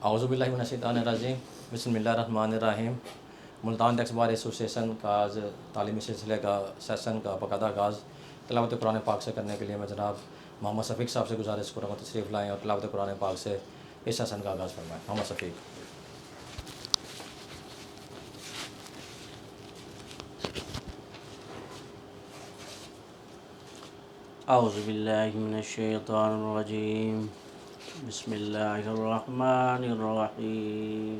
औज़ुबिल्लाहि मिनश्शैतानिर्रजीम बिस्मिल्लाहिर्रहमानिर्रहीम। Multan tax bar association का आज तालीमी सिलसिले का सेशन का बाकायदा आगाज़ तिलावत कुरान पाक से करने के लिए मैं जनाब मोहम्मद शफ़ीक साहब से गुजारिश करूँगा तशरीफ़ लाएँ और तिलावत कुरान पाक से इस सेशन का आगाज़ फरमाएँ। मोहम्मद शफ़ीक। औज़ुबिल्लाहि मिनश्शैतानिर्रजीम बिस्मिल्लाहिर्रहमानिर्रहीम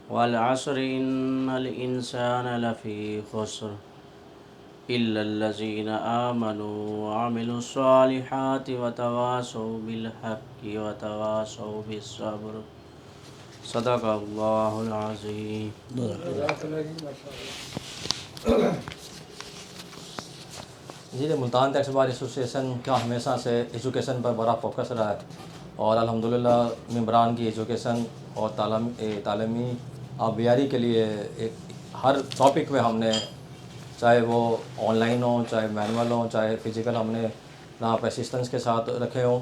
वल अस्रि इन्नल इंसाना लफ़ी खुस्र इल्लल्लज़ीना आमनू व अमिलुस्सालिहाति व तवासौ बिल हक़्क़ि व तवासौ बिस्सब्र। सदक़ल्लाहुल अज़ीम। जी मुल्तान टैक्स बार एसोसिएशन का हमेशा से एजुकेशन पर बड़ा फोकस रहा है और अल्हम्दुलिल्लाह मेंबरान की एजुकेशन और तालीमी आबियारी के लिए एक हर टॉपिक में हमने चाहे वो ऑनलाइन हो, चाहे मैनुअल हो, चाहे फ़िज़िकल हमने आप असिस्टेंस के साथ रखे हों,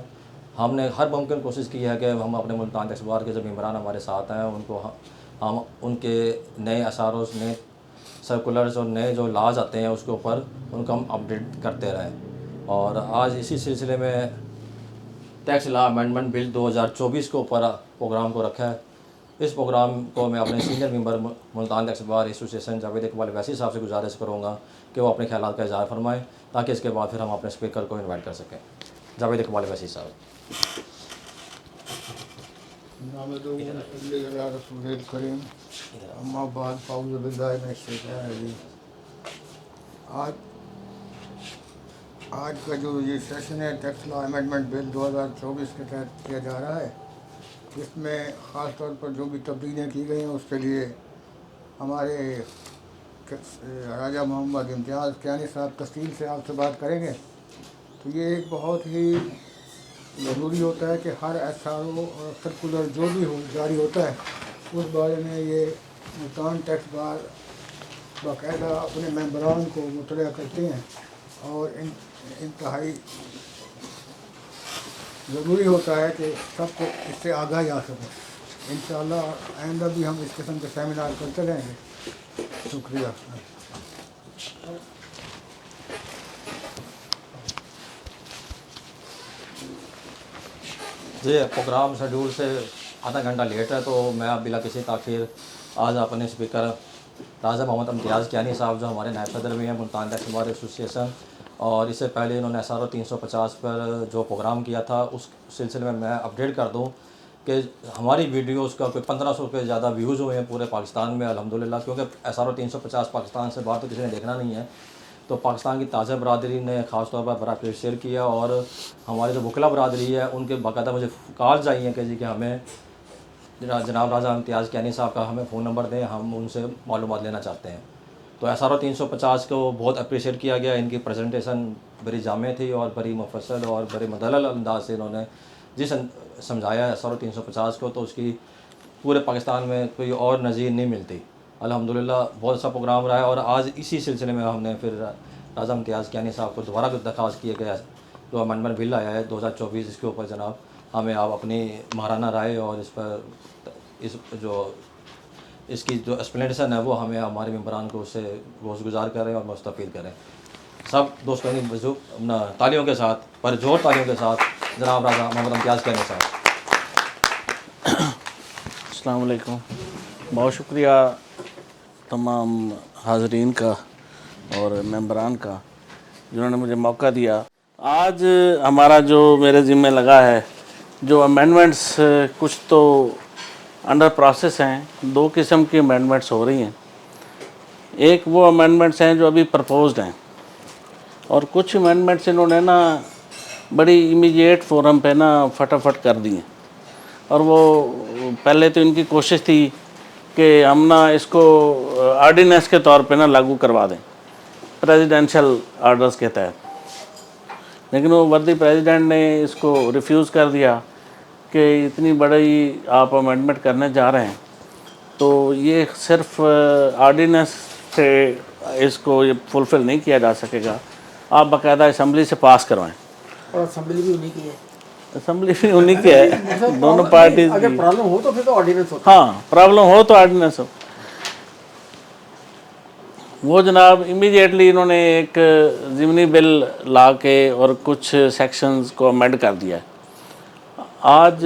हमने हर मुमकिन कोशिश की है कि हम अपने मुल्तान टैक्स बार के जो मेंबरान हमारे साथ हैं उनको हम उनके नए असारों नए सर्कुलर्स और नए जो लाज आते हैं उसके ऊपर उनको हम अपडेट करते रहें। और आज इसी सिलसिले में टैक्स लॉ अमेंडमेंट बिल 2024 के ऊपर प्रोग्राम को रखा है। इस प्रोग्राम को मैं अपने senior member Multan tax bar association Javed Iqbal वैसी साहब से गुजारिश करूँगा कि वो अपने ख्यालात का इज़हार फरमाएँ ताकि इसके बाद फिर हम अपने स्पीकर को इन्वाइट कर सकें। जावेद इकबाल वैसी साहब। आज का जो ये सेशन है टैक्स लॉ अमेंडमेंट बिल 2024 के तहत किया जा रहा है, इसमें ख़ास तौर पर जो भी तब्दीलियाँ की गई हैं उसके लिए हमारे राजा मोहम्मद इम्तियाज़ कियानी साहब तफसील से आपसे बात करेंगे। तो ये एक बहुत ही ज़रूरी होता है कि हर SRO और सर्कुलर जो भी हो जारी होता है उस बारे में ये मुल्तान टैक्स बार बाकायदा अपने मेंबरान को मुतला करते हैं और इंतहाई ज़रूरी होता है कि सबको इससे आगाही आ सके। इंशाअल्लाह आइंदा भी हम इस किस्म के सेमिनार करते रहेंगे। शुक्रिया। जी प्रोग्राम शेड्यूल से आधा घंटा लेट है तो मैं बिला किसी ताख़ीर आज अपने स्पीकर राजा मोहम्मद इम्तियाज़ कियानी साहब जो हमारे नायब सदर भी हैं मुल्तान टैक्स बार एसोसिएशन और इससे पहले इन्होंने SRO 350 पर जो प्रोग्राम किया था उस सिलसिले में मैं अपडेट कर दूं कि हमारी वीडियोस का कोई 1500 के ज़्यादा व्यूज़ हुए हैं पूरे पाकिस्तान में अल्हम्दुलिल्लाह, क्योंकि SRO 350 पाकिस्तान से बाहर तो किसी ने देखना नहीं है। तो पाकिस्तान की ताज़ा बरदरी ने ख़ास तौर पर बड़ा अप्रिशिएट किया और हमारी जो वकला बरदरी है उनके बाकायदा मुझे कॉल्स आई हैं कि जी कि हमें जनाब राजा इम्तियाज़ कियानी साहब का हमें फ़ोन नंबर दें, हम उनसे मालूमात लेना चाहते हैं। तो SRO 350 को बहुत अप्रिशिएट किया गया। इनकी प्रेजेंटेशन बड़ी जामे थी और बड़ी मुफस्सल और बड़े मुदल्लल अंदाज से इन्होंने समझाया SRO 350 को, तो उसकी पूरे पाकिस्तान में कोई और नज़ीर नहीं मिलती। अल्हम्दुलिल्लाह बहुत अच्छा प्रोग्राम रहा है और आज इसी सिलसिले में हमने फिर राजा इम्तियाज़ कियानी साहब को दोबारा दरख्वास्त किया गया जो अमेंडमेंट बिल आया है 2024 इसके ऊपर जनाब हमें आप अपनी महाराना राय और इस पर इसकी जो एक्सप्लेनेशन है वो हमें हमारे मेंबरान को उससे रोज़गुजार करें और मुस्तफ़ीद करें। सब दोस्तों की अपना तालियों के साथ परजोर तालियों के साथ जनाब राजा मोहम्मद इम्तियाज़ कियानी साहब। अस्सलाम वालेकुम। बहुत शुक्रिया तमाम हाज़रीन का और मेंबरान का जिन्होंने मुझे मौका दिया। आज हमारा जो मेरे ज़िम्मे लगा है जो अमेंडमेंट्स कुछ तो अंडर प्रोसेस हैं। दो किस्म की अमेंडमेंट्स हो रही हैं। एक वो अमेंडमेंट्स हैं जो अभी प्रपोज्ड हैं और कुछ अमेंडमेंट्स इन्होंने ना बड़ी इमीडिएट फोरम पे ना फटाफट कर दी हैं। और वो पहले तो इनकी कोशिश थी कि हम ना इसको ऑर्डिनेंस के तौर पे ना लागू करवा दें प्रेसिडेंशियल ऑर्डर्स के तहत, लेकिन वो वर्दी प्रेसिडेंट ने इसको रिफ्यूज़ कर दिया कि इतनी बड़ी आप अमेंडमेंट करने जा रहे हैं तो ये सिर्फ ऑर्डिनेंस से इसको ये फुलफ़िल नहीं किया जा सकेगा, आप बाकायदा असम्बली से पास करवाएं। और असम्बली भी उन्हीं की है। असम्बली भी उन्हीं की है, दोनों पार्टीज अगर की। प्रॉब्लम हो तो फिर तो ऑर्डिनेंस होता हाँ, प्रॉब्लम हो तो ऑर्डिनेंस हो। वो जनाब इमीडिएटली इन्होंने एक ज़िमनी बिल ला के और कुछ सेक्शंस को अमेंड कर दिया है आज,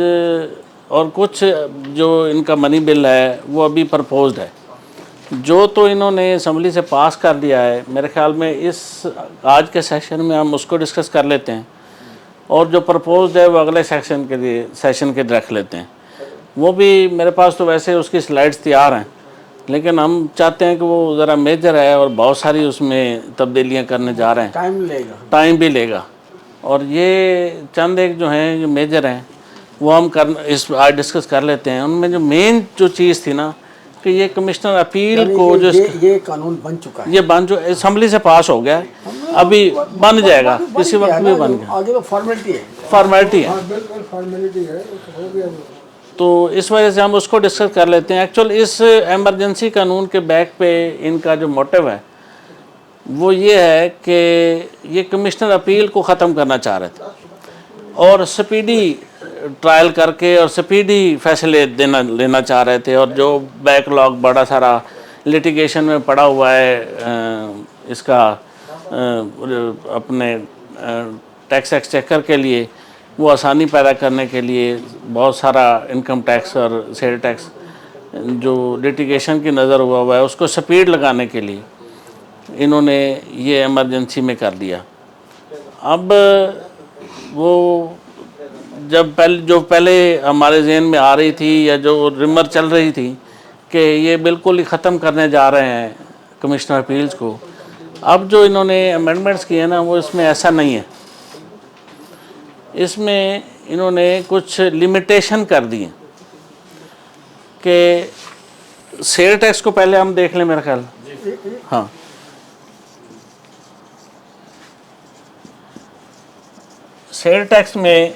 और कुछ जो इनका मनी बिल है वो अभी प्रपोज्ड है। जो तो इन्होंने असम्बली से पास कर दिया है, मेरे ख्याल में इस आज के सेशन में हम उसको डिस्कस कर लेते हैं, और जो प्रपोज्ड है वो अगले सेक्शन के लिए सेशन के रख लेते हैं। वो भी मेरे पास तो वैसे उसकी स्लाइड्स तैयार हैं, लेकिन हम चाहते हैं कि वो ज़रा मेजर है और बहुत सारी उसमें तब्दीलियाँ करने जा रहे हैं, टाइम लेगा। टाइम भी लेगा। और ये चंद एक जो हैं जो मेजर हैं वो हम आज डिस्कस कर लेते हैं। उनमें जो मेन जो चीज़ थी ना कि ये कमिश्नर अपील को जो ये कानून बन चुका है, ये बन जो असम्बली से पास हो गया है, अभी बन जाएगा, किसी वक्त भी बन गया, आगे तो फॉर्मेलिटी है। फॉर्मेलिटी है। हाँ बिल्कुल फॉर्मेलिटी है, तो हो गया। तो इस वजह से हम उसको डिस्कस कर लेते हैं। एक्चुअल इस एमरजेंसी कानून के बैक पे इनका जो मोटिव है वो ये है कि ये कमिश्नर अपील को ख़त्म करना चाह रहे थे और स्पीडी ट्रायल करके और स्पीडी फैसले लेना चाह रहे थे। और जो बैकलॉग बड़ा सारा लिटिगेशन में पड़ा हुआ है इसका अपने टैक्स एक्सचेकर के लिए, वो आसानी पैदा करने के लिए बहुत सारा इनकम टैक्स और सेल टैक्स जो लिटिगेशन की नज़र हुआ है उसको स्पीड लगाने के लिए इन्होंने ये इमरजेंसी में कर दिया। अब वो जब पहले हमारे जहन में आ रही थी या जो रिमर चल रही थी कि ये बिल्कुल ही ख़त्म करने जा रहे हैं कमिश्नर अपील्स को, अब जो इन्होंने अमेंडमेंट्स किए हैं ना वो इसमें ऐसा नहीं है। इसमें इन्होंने कुछ लिमिटेशन कर दिए कि सेल टैक्स को पहले हम देख लें मेरा ख्याल। हाँ, सेल टैक्स में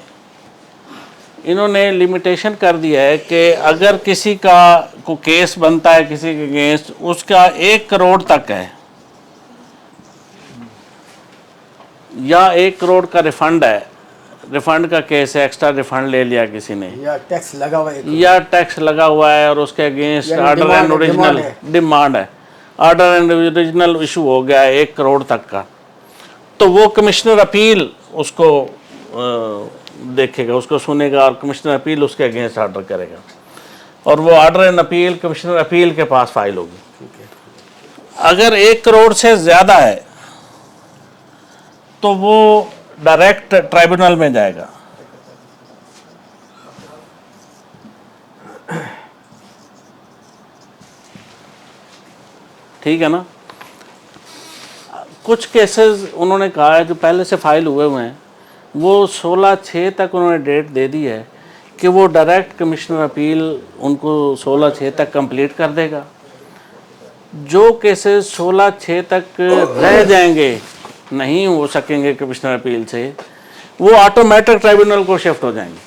इन्होंने लिमिटेशन कर दिया है कि अगर किसी का को केस बनता है किसी के अगेंस्ट, उसका 1 करोड़ तक है या 1 करोड़ का रिफंड है, रिफंड का केस है, एक्स्ट्रा रिफंड ले लिया किसी ने या टैक्स लगा हुआ है, या टैक्स लगा हुआ है और उसके against order and original demand है, ऑर्डर एंड ओरिजिनल इशू हो गया है 1 करोड़ तक का, तो वो कमिश्नर अपील उसको देखेगा, उसको सुनेगा और कमिश्नर अपील उसके अगेंस्ट ऑर्डर करेगा और वो order and appeal commissioner appeal के पास फाइल होगी। अगर 1 करोड़ से ज़्यादा है तो वो डायरेक्ट ट्राइब्यूनल में जाएगा। ठीक है ना। कुछ केसेस उन्होंने कहा है जो पहले से फाइल हुए हैं वो 16/6 तक उन्होंने डेट दे दी है कि वो डायरेक्ट कमिश्नर अपील उनको 16/6 तक कंप्लीट कर देगा। जो केसेस 16/6 तक रह जाएंगे, नहीं हो सकेंगे कमिश्नर अपील से, वो ऑटोमेटिक ट्राइब्यूनल को शिफ्ट हो जाएंगे।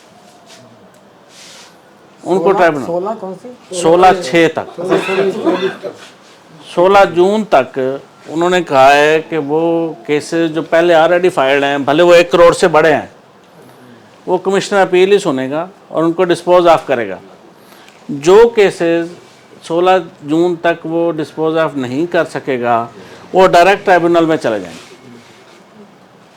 उनको ट्राइब्यूनल 16 कौन सी 16/6 तक 16 जून तक उन्होंने कहा है कि वो केसेस जो पहले ऑलरेडी फाइल्ड हैं, भले वो 1 करोड़ से बड़े हैं, वो कमिश्नर अपील ही सुनेगा और उनको डिस्पोज ऑफ करेगा। जो केसेस 16 जून तक वो डिस्पोज ऑफ नहीं कर सकेगा वो डायरेक्ट ट्राइब्यूनल में चले जाएंगे।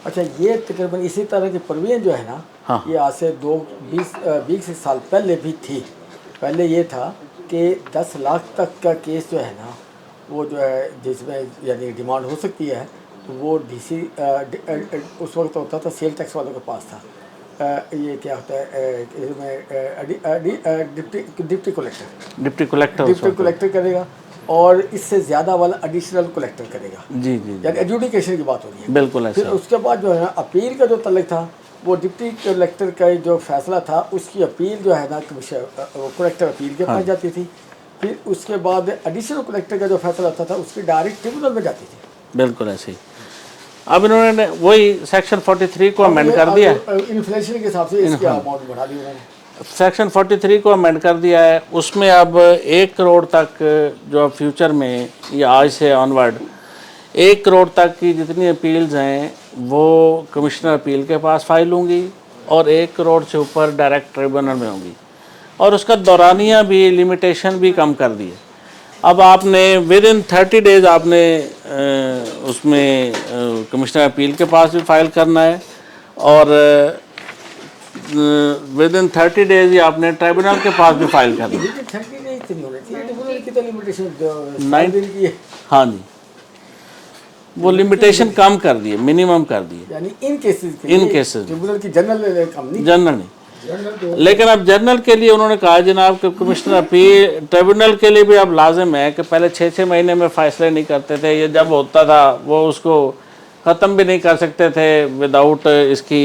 अच्छा, ये तकरीबन इसी तरह की प्रोविजन जो है ना, हाँ। ये आज से 20 साल पहले भी थी। पहले ये था कि 10 लाख तक का केस जो है ना, वो जो है जिसमें यानी डिमांड हो सकती है, तो वो डीसी उस वक्त होता था सेल टैक्स वालों के पास था। ये क्या होता है इसमें डिप्टी कलेक्टर करेगा और इससे ज़्यादा वाला एडिशनल कलेक्टर करेगा। जी जी यानी एडजुडिकेशन की बात हो रही है। बिल्कुल फिर ऐसा। उसके बाद जो है ना अपील का जो तल्लक था, वो डिप्टी कलेक्टर का जो फैसला था उसकी अपील जो है ना कलेक्टर अपील के पास जाती थी। फिर उसके बाद एडिशनल कलेक्टर का जो फैसला होता था उसकी डायरेक्ट ट्रिब्यूनल में जाती थी। बिल्कुल ऐसे ही। अब इन्होंने वही सेक्शन 43 को अमेंड कर दिया है। इन्फ्लेशन के हिसाब से इसकी अमाउंट बढ़ा दी उन्होंने। सेक्शन 43 को अमेंड कर दिया है। उसमें अब 1 करोड़ तक जो अब फ्यूचर में या आज से ऑनवर्ड 1 करोड़ तक की जितनी अपील्स हैं वो कमिश्नर अपील के पास फाइल होंगी और 1 करोड़ से ऊपर डायरेक्ट ट्रिब्यूनल में होंगी। और उसका दौरानिया भी लिमिटेशन भी कम कर दी है। अब आपने विद इन 30 डेज़ आपने उसमें कमिश्नर अपील के पास भी फाइल करना है और विद इन 30 डेज़ ही आपने ट्रिब्यूनल के पास भी फाइल करना है। 30 डेज नहीं होने चाहिए, ट्रिब्यूनल की तो लिमिटेशन 9 दिन की है, हाँ जी, वो लिमिटेशन कम कर दी है, मिनिमम कर दी है यानी इन केसेस के इन लिए केसेस ट्रिब्यूनल की जनरल कम नहीं। जनरल नहीं। जनरल तो लेकिन अब जनरल के लिए उन्होंने कहा जनाब कि कमिश्नर अपील ट्रिब्यूनल के लिए भी अब लाजिम है कि पहले 6-6 महीने में फ़ैसले नहीं करते थे, ये जब होता था वो उसको ख़त्म भी नहीं कर सकते थे विदाउट इसकी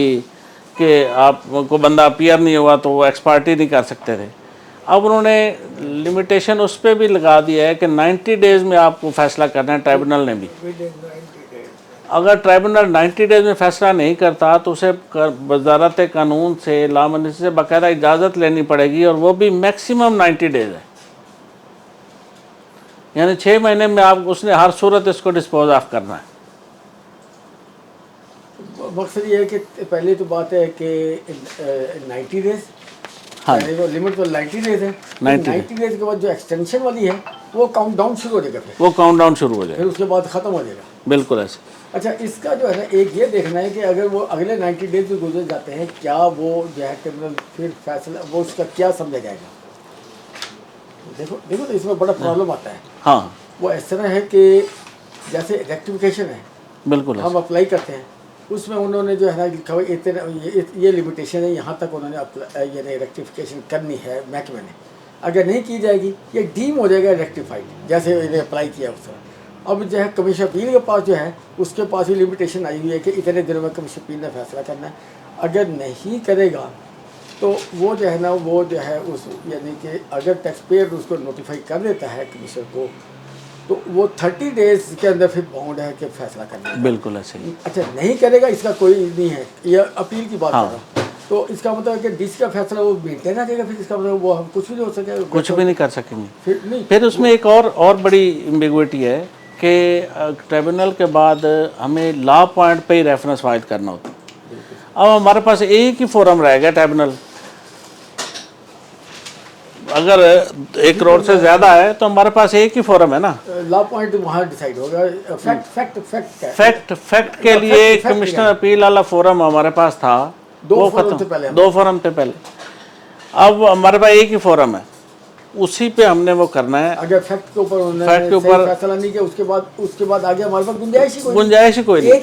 कि आपको बंदा अपीयर नहीं हुआ तो वो एक्सपार्टी नहीं कर सकते थे। अब उन्होंने लिमिटेशन उस पर भी लगा दिया है कि 90 डेज़ में आपको फ़ैसला करना है। ट्रिब्यूनल ने भी अगर ट्रिब्यूनल 90 डेज़ में फ़ैसला नहीं करता तो उसे वजारत कानून से लामनी से बाकायदा इजाज़त लेनी पड़ेगी और वो भी मैक्सिमम 90 डेज़ है, यानी 6 महीने में आप उसने हर सूरत इसको डिस्पोज ऑफ करना है। मकसद ये है कि पहले तो बात है कि 90 डेज, हाँ पहले तो लिमिट तो 90 डेज है, 90 डेज के बाद जो एक्सटेंशन वाली है वो काउंट डाउन शुरू हो जाएगा, वो काउंट डाउन शुरू हो फिर जाएगा। उसके बाद ख़त्म हो जाएगा। बिल्कुल ऐसे। अच्छा, इसका जो है ना एक ये देखना है कि अगर वो अगले 90 डेज भी गुजर जाते हैं, क्या वो जो है ट्रिब्यूनल फिर फैसला वो उसका क्या समझा जाएगा। देखो देखो तो इसमें बड़ा प्रॉब्लम आता है। हाँ वो इस तरह है कि जैसे रेक्टिफिकेशन है, बिल्कुल हम अप्लाई करते हैं, उसमें उन्होंने जो है ना लिखा हुआ इतने ये लिमिटेशन है, यहाँ तक उन्होंने यानी रेक्टिफिकेशन करनी है महकमे ने। अगर नहीं की जाएगी ये डीम हो जाएगा रेक्टिफाइड, जैसे इन्हें अप्लाई किया उस तरह। अब जो है कमिश्नर अपील के पास जो है उसके पास भी लिमिटेशन आई हुई है कि इतने दिनों में कमिश्नर अपील ने फैसला करना है। अगर नहीं करेगा तो वो जो है ना वो जो है उस यानी कि अगर टैक्स पेयर उसको नोटिफाई कर देता है कमिश्नर को, तो वो 30 डेज के अंदर फिर बाउंड है कि फैसला करना है। बिल्कुल ऐसे ही। अच्छा, नहीं करेगा इसका कोई नहीं है, ये अपील की बात हाँ। कर रहा हूँ। तो इसका मतलब है कि डीसी का फैसला वो मेंटेन रखेगा, फिर इसका मतलब वो हम कुछ भी नहीं हो सकेगा, कुछ भी नहीं कर सकेंगे। फिर नहीं। फिर उसमें एक और बड़ी एम्बिग्विटी है कि ट्रिब्यूनल के बाद हमें लॉ पॉइंट पे ही रेफरेंस फाइल करना होता है। अब हमारे पास एक ही फोरम रह गया ट्रिब्यूनल, अगर 1 करोड़ से ज़्यादा है तो हमारे पास एक ही फोरम है ना। लॉ पॉइंट वहाँ डिसाइड होगा। फैक्ट के लिए कमिश्नर अपील वाला फोरम हमारे पास था, वो खत्म 2 फोरम थे पहले। अब हमारे पास एक ही फोरम है, उसी पे हमने वो करना है। अगर फैक्ट के ऊपर फैक्ट के ऊपर फैसला नहीं किया उसके बाद आगे हमारे पास गुंजाइश ही कोई नहीं,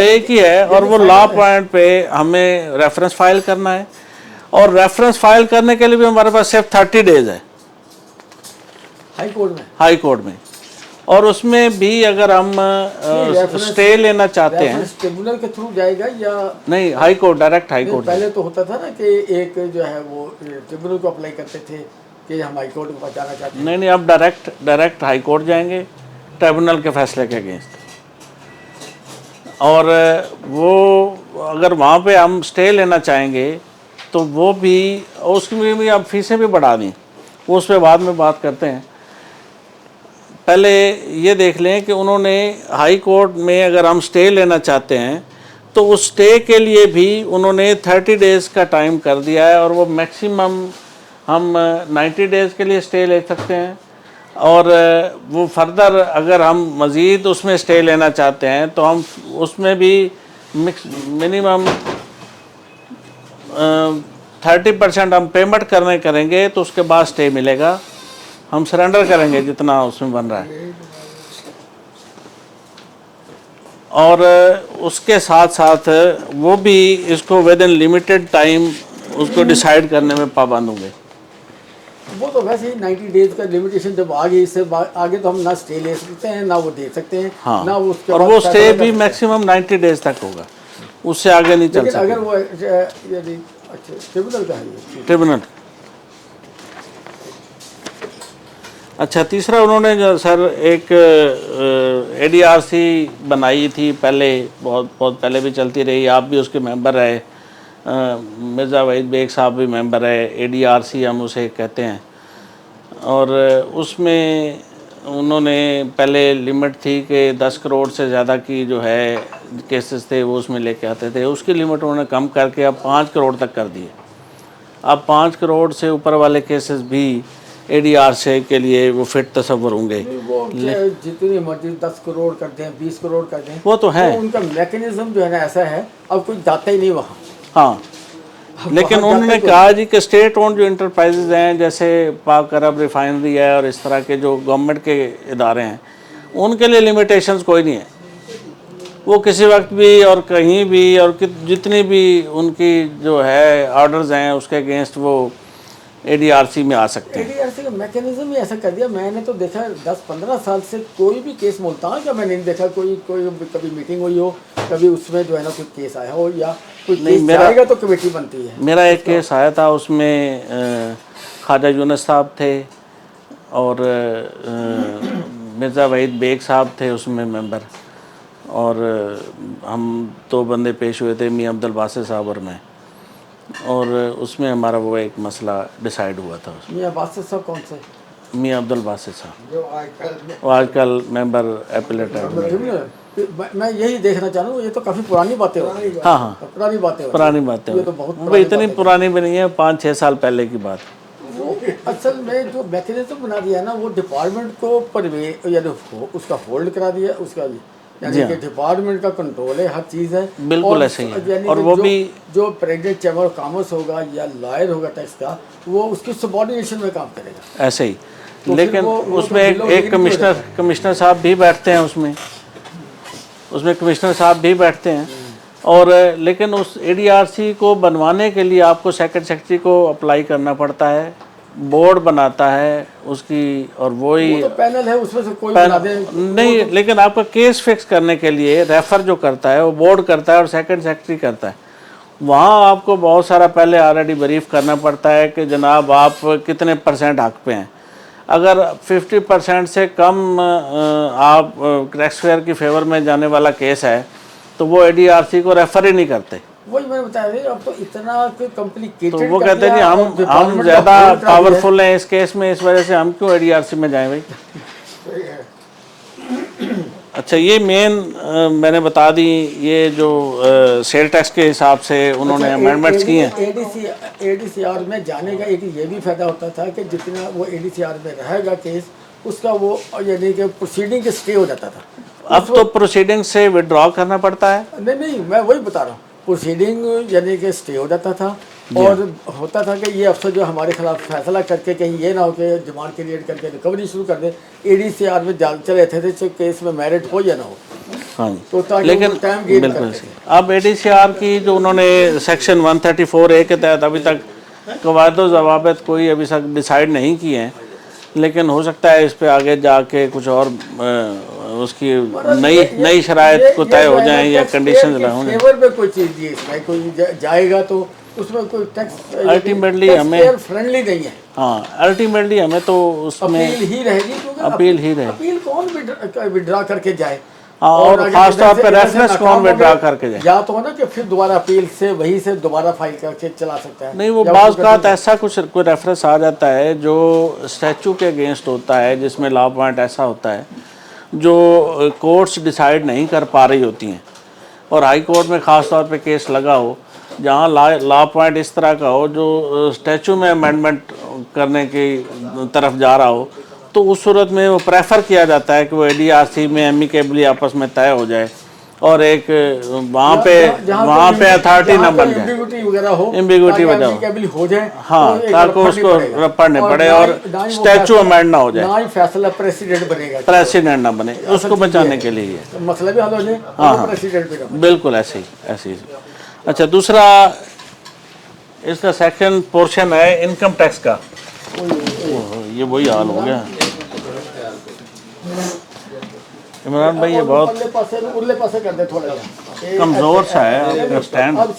एक ही है। और वो लॉ पॉइंट पे हमें रेफरेंस फाइल करना है, और रेफरेंस फाइल करने के लिए भी हमारे पास सिर्फ 30 डेज है हाई कोर्ट में। और उसमें भी अगर हम स्टे लेना चाहते हैं ट्रिब्यूनल के थ्रू जाएगा या नहीं, high court, direct high court. पहले तो होता था ना कि एक जो है वो ट्रिब्यूनल को अप्लाई करते थे कि हम हाई कोर्ट को जाना चाहते हैं। नहीं, अब डायरेक्ट हाई कोर्ट जाएंगे ट्रिब्यूनल के फैसले के अगेंस्ट। और वो अगर वहाँ पे हम स्टे लेना चाहेंगे तो वो भी, उसमें भी अब फीसें भी बढ़ा दी, वो उस पर बाद में बात करते हैं। पहले ये देख लें कि उन्होंने हाई कोर्ट में अगर हम स्टे लेना चाहते हैं तो उस स्टे के लिए भी उन्होंने 30 डेज़ का टाइम कर दिया है, और वो मैक्सिमम हम 90 डेज़ के लिए स्टे ले सकते हैं। और वो फर्दर अगर हम मज़ीद उसमें स्टे लेना चाहते हैं तो हम उसमें भी मिनिमम 30% हम पेमेंट करेंगे तो उसके बाद स्टे मिलेगा। हम सरेंडर करेंगे जितना उसमें बन रहा है, और उसके साथ साथ वो भी इसको विद इन लिमिटेड टाइम उसको डिसाइड करने में पाबंद होंगे। वो तो वैसे ही 90 डेज का लिमिटेशन जब आ गई, इससे आगे तो हम ना स्टे ले सकते हैं ना वो दे सकते हैं। हाँ, ना वो उसके और बाद वो स्टे भी मैक्सिमम 90 डेज तक होगा, उससे आगे नहीं चल लेकिन सकता। अगर वो यदि अच्छा ट्रिब्यूनल का है ये ट्रिब्यूनल। अच्छा, तीसरा उन्होंने जो सर एक ADRC बनाई थी पहले, बहुत पहले भी चलती रही, आप भी उसके मेंबर रहे, मिर्ज़ा वहीद बेग साहब भी मेंबर है, ADRC हम उसे कहते हैं। और उसमें उन्होंने पहले लिमिट थी कि 10 करोड़ से ज़्यादा की जो है केसेस थे वो उसमें लेके आते थे, उसकी लिमिट उन्होंने कम करके अब 5 करोड़ तक कर दिए। अब 5 करोड़ से ऊपर वाले केसेस भी ADR से के लिए वो फिट तस्वर होंगे। वो जितनी मर्जी 10 करोड़ कर दें, 20 करोड़ कर दें, वो तो है, उनका मैकेनिज्म जो है ना ऐसा है, अब कुछ जाता ही नहीं वहाँ। हाँ, लेकिन उन्होंने कहा जी कि स्टेट ओन जो इंटरप्राइजेज हैं जैसे पाक अरब रिफाइनरी है और इस तरह के जो गवर्नमेंट के इदारे हैं, उनके लिए लिमिटेशंस कोई नहीं है। वो किसी वक्त भी और कहीं भी और जितनी भी उनकी जो है ऑर्डर्स हैं उसके अगेंस्ट वो ADRC में आ सकते हैं। ADRC का मैकेनिज्म ही ऐसा कर दिया। मैंने तो देखा 10-15 साल से कोई भी केस मुल्तान का मैं नहीं देखा, कोई कभी मीटिंग हुई हो, कभी उसमें जो है ना कोई केस आया हो या कोई केस जाएगा तो कमेटी बनती है। मेरा एक केस आया था, उसमें ख्वाजा यूनुस साहब थे और मिर्ज़ा वहीद बेग साहब थे उसमें मेंबर, और हम 2 बंदे पेश हुए थे, मियाँ अब्दुल बासित साहब और मैं, और उसमें हमारा वो एक मसला डिसाइड हुआ था। मियाँ बासित साहब कौन से? मियाँ अब्दुल बासित साहब जो वो आजकल मेंबर एपिलेट है। मैं यही देखना चाह रहा हूँ, ये तो काफ़ी पुरानी बातें हो रही हैं। हाँ हाँ, पुरानी बातें पुरानी बातें, ये तो बहुत वो इतनी पुरानी भी नहीं है, 5-6 साल पहले की बात। वो असल में जो मैकेनिज्म बना दिया है ना, वो डिपार्टमेंट को यानी उसका होल्ड करा दिया, उसका यानी कि डिपार्टमेंट का कंट्रोल है, हर चीज़ है, बिल्कुल ऐसे ही है। और वो भी जो प्रेसिडेंट चैम्बर ऑफ कॉमर्स होगा या लॉयर होगा टैक्स का, वो उसकी सबऑर्डिनेशन में काम करेगा ऐसे ही। लेकिन उसमें एक कमिश्नर साहब भी बैठते हैं, उसमें कमिश्नर साहब भी बैठते हैं। और लेकिन उस ADRC को बनवाने के लिए आपको सेक्रेटरी को अप्लाई करना पड़ता है, बोर्ड बनाता है उसकी, और वही तो पैनल है, उसमें से कोई बना दे नहीं, लेकिन आपका केस फिक्स करने के लिए रेफर जो करता है वो बोर्ड करता है और सेक्रेटरी करता है। वहाँ आपको बहुत सारा पहले ऑलरेडी ब्रीफ करना पड़ता है कि जनाब आप कितने % हक पे हैं। अगर 50% से कम आप टैक्स पेयर की फेवर में जाने वाला केस है तो वो ADRC को रेफर ही नहीं करते। वही मैंने बताया, अब तो इतना कॉम्प्लिकेटेड, तो वो कहते हैं जी हम ज़्यादा पावरफुल हैं इस केस में, इस वजह से हम क्यों ADRC में जाएं भाई। अच्छा, ये मेन मैंने बता दी, ये जो सेल टैक्स के हिसाब से उन्होंने अमेंडमेंट्स की हैं। ADCR में जाने का एक ये भी फायदा होता था कि जितना वो ADCR में रहेगा केस, उसका वो यानी कि प्रोसीडिंग के स्टे हो जाता था। अब तो प्रोसीडिंग से विड्रॉ करना पड़ता है। नहीं, मैं वही बता रहा हूँ, प्रोसीडिंग यानी कि स्टे हो जाता था, और होता था कि ये अफसर जो हमारे खिलाफ फैसला करके कहीं ये ना हो कि डिमांड क्रिएट करके रिकवरी शुरू कर दे, ADCR में चले थे केस में मेरिट हो या ना हो। हाँ, तो लेकिन बिल्कुल सही। अब ADCR की जो उन्होंने सेक्शन 134A के तहत अभी तक कवायद व ज़वाबित कोई अभी तक डिसाइड नहीं किए हैं, लेकिन हो सकता है इस पे आगे जाके कुछ और उसकी नई शराइत को तय हो जाएं या कंडीशन होंगे। फेवर में कोई चीज़ दी इसमें कोई जाएगा तो उसमें कोई टैक्स अल्टीमेटली हमें फ्रेंडली नहीं है। हाँ, अल्टीमेटली हमें तो उसमें अपील ही रहेगी, अपील ही रहेगी। अपील कौन विड्रा करके जाए, और खास तौर पर रेफरेंस कौन विड्रा करके जाए, या तो है ना कि फिर दोबारा अपील से वहीं से दोबारा फाइल करके चला सकता है। नहीं, वो बाज़ का ऐसा कुछ कोई रेफरेंस आ जाता है जो स्टैचू के अगेंस्ट होता है, जिसमें लॉ पॉइंट ऐसा होता है जो कोर्ट्स डिसाइड नहीं कर पा रही होती हैं, और हाई कोर्ट में ख़ास तौर पे केस लगा हो जहाँ लॉ पॉइंट इस तरह का हो जो स्टैचू में अमेंडमेंट करने की तरफ जा रहा हो, तो उस सूरत में वो प्रेफर किया जाता है कि वो ADRC में एमिकेबली आपस में तय हो जाए, और एक वहाँ पे अथॉरिटी ना बन जाए, एम्बिग्विटी हो जाए, हाँ, ताकि उसको पढ़ने पड़े और स्टैचू अमेंड ना हो जाए, ना ही फैसला प्रेसिडेंट बनेगा, प्रेसिडेंट ना बने, उसको बचाने के लिए तो मसला भी हल हो जाए। हाँ, प्रेसिडेंट भी बिल्कुल ऐसे ही। अच्छा, दूसरा इसका सेकंड पोर्शन है इनकम टैक्स का। ये वही हाल हो गया इमरान भाई, ये बहुत उरले पासे कर दे, थोड़ा कमज़ोर सा है आपका स्टैंड। अब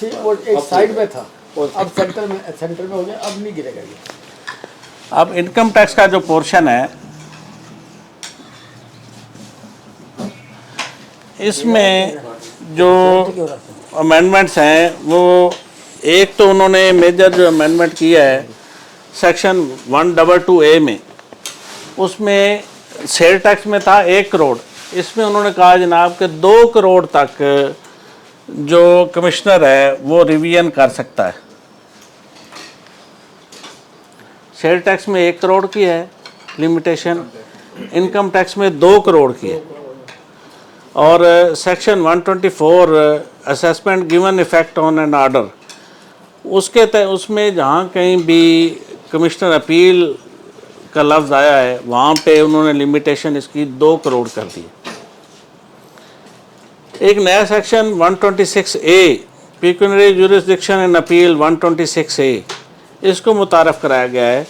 एक साइड में था, अब सेंटर में हो गया, अब नहीं गिरेगा ये। अब इनकम टैक्स का जो पोर्शन है, इसमें जो अमेंडमेंट्स हैं वो एक तो उन्होंने मेजर जो अमेंडमेंट किया है सेक्शन 122A में, उसमें सेल टैक्स में था 1 करोड़, इसमें उन्होंने कहा जनाब कि 2 करोड़ तक जो कमिश्नर है वो रिवीजन कर सकता है। सेल टैक्स में 1 करोड़ की है लिमिटेशन, इनकम टैक्स में 2 करोड़ की है। और section 124 assessment given effect on an order, उसमें जहाँ कहीं भी कमिश्नर अपील का लफ्ज़ आया है वहाँ पे उन्होंने लिमिटेशन इसकी 2 करोड़ कर दी। एक नया section 126A pecuniary jurisdiction and appeal 126A इसको मुतारफ़ कराया गया है,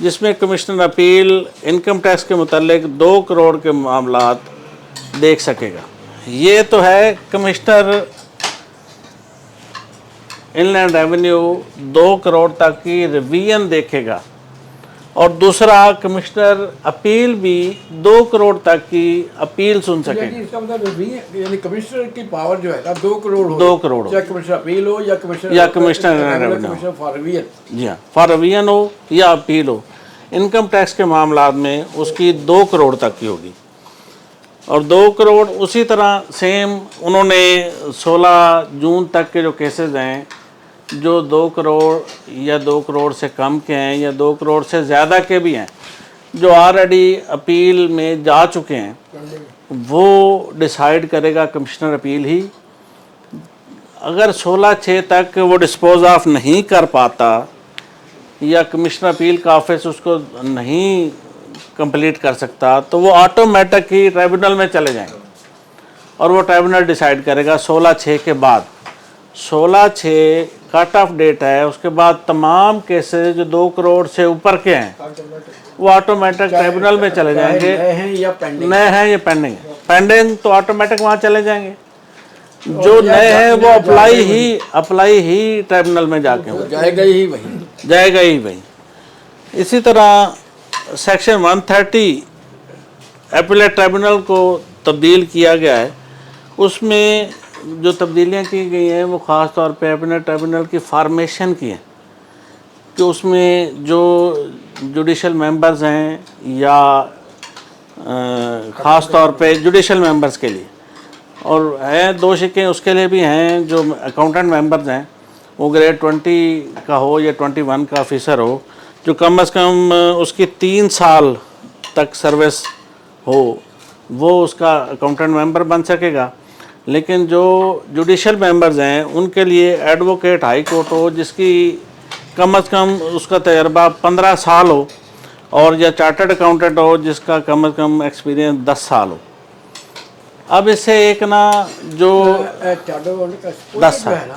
जिसमें कमिश्नर अपील इनकम टैक्स के मुतालिक 2 करोड़ के मामलात देख सकेगा। ये तो है कमिश्नर इनलैंड रेवेन्यू 2 करोड़ तक की रिवीजन देखेगा, और दूसरा कमिश्नर अपील भी 2 करोड़ तक की अपील सुन सकेगा। इसका मतलब यानी कमिश्नर की पावर जो है ना 2 करोड़ हो, 2 करोड़ चाहे कमिश्नर अपील हो या कमिश्नर रेवेन्यू फॉर रिवीजन, जी हाँ, फॉर रिवीजन हो या अपील हो, इनकम टैक्स के मामलात में उसकी 2 करोड़ तक की होगी। और 2 करोड़ उसी तरह सेम उन्होंने 16 जून तक के जो केसेस हैं जो 2 करोड़ या 2 करोड़ से कम के हैं या 2 करोड़ से ज़्यादा के भी हैं, जो ऑलरेडी अपील में जा चुके हैं, वो डिसाइड करेगा कमिश्नर अपील ही। अगर 16/6 तक वो डिस्पोज ऑफ नहीं कर पाता या कमिश्नर अपील का ऑफिस उसको नहीं कंप्लीट कर सकता, तो वो ऑटोमेटिक ही ट्राइब्यूनल में चले जाएंगे और वो ट्राइब्यूनल डिसाइड करेगा 16/6 के बाद। 16/6 कट ऑफ डेट है, उसके बाद तमाम केसेस जो 2 करोड़ से ऊपर के हैं वो ऑटोमेटिक ट्राइब्यूनल में चले जाएंगे। नए हैं या पेंडिंग, नए हैं या पेंडिंग है, पेंडिंग तो ऑटोमेटिक वहाँ चले जाएंगे, जो नए हैं वो अप्लाई ही ट्राइब्यूनल में जाके हो जाएगा ही वही। इसी तरह सेक्शन 130 अपीलेट ट्राइब्यूनल को तब्दील किया गया है। उसमें जो तब्दीलियाँ की गई हैं वो ख़ास तौर पे अपीलेट ट्राइब्यूनल की फॉर्मेशन की हैं, कि उसमें जो जुडिशल मेंबर्स हैं या ख़ास तौर पे जुडिशल मेंबर्स के लिए, और हैं 2 शिक्के उसके लिए भी हैं, जो अकाउंटेंट मेंबर्स हैं वो ग्रेड 20 का हो या 21 का ऑफिसर हो, जो कम अज़ कम उसकी 3 साल तक सर्विस हो, वो उसका अकाउंटेंट मेंबर बन सकेगा। लेकिन जो जुडिशल मेंबर्स हैं उनके लिए एडवोकेट हाई कोर्ट हो जिसकी कम अज़ कम उसका तजर्बा 15 साल हो, और या चार्टर्ड अकाउंटेंट हो जिसका कम अज़ कम एक्सपीरियंस 10 साल हो। अब इससे एक ना जो 10 साल,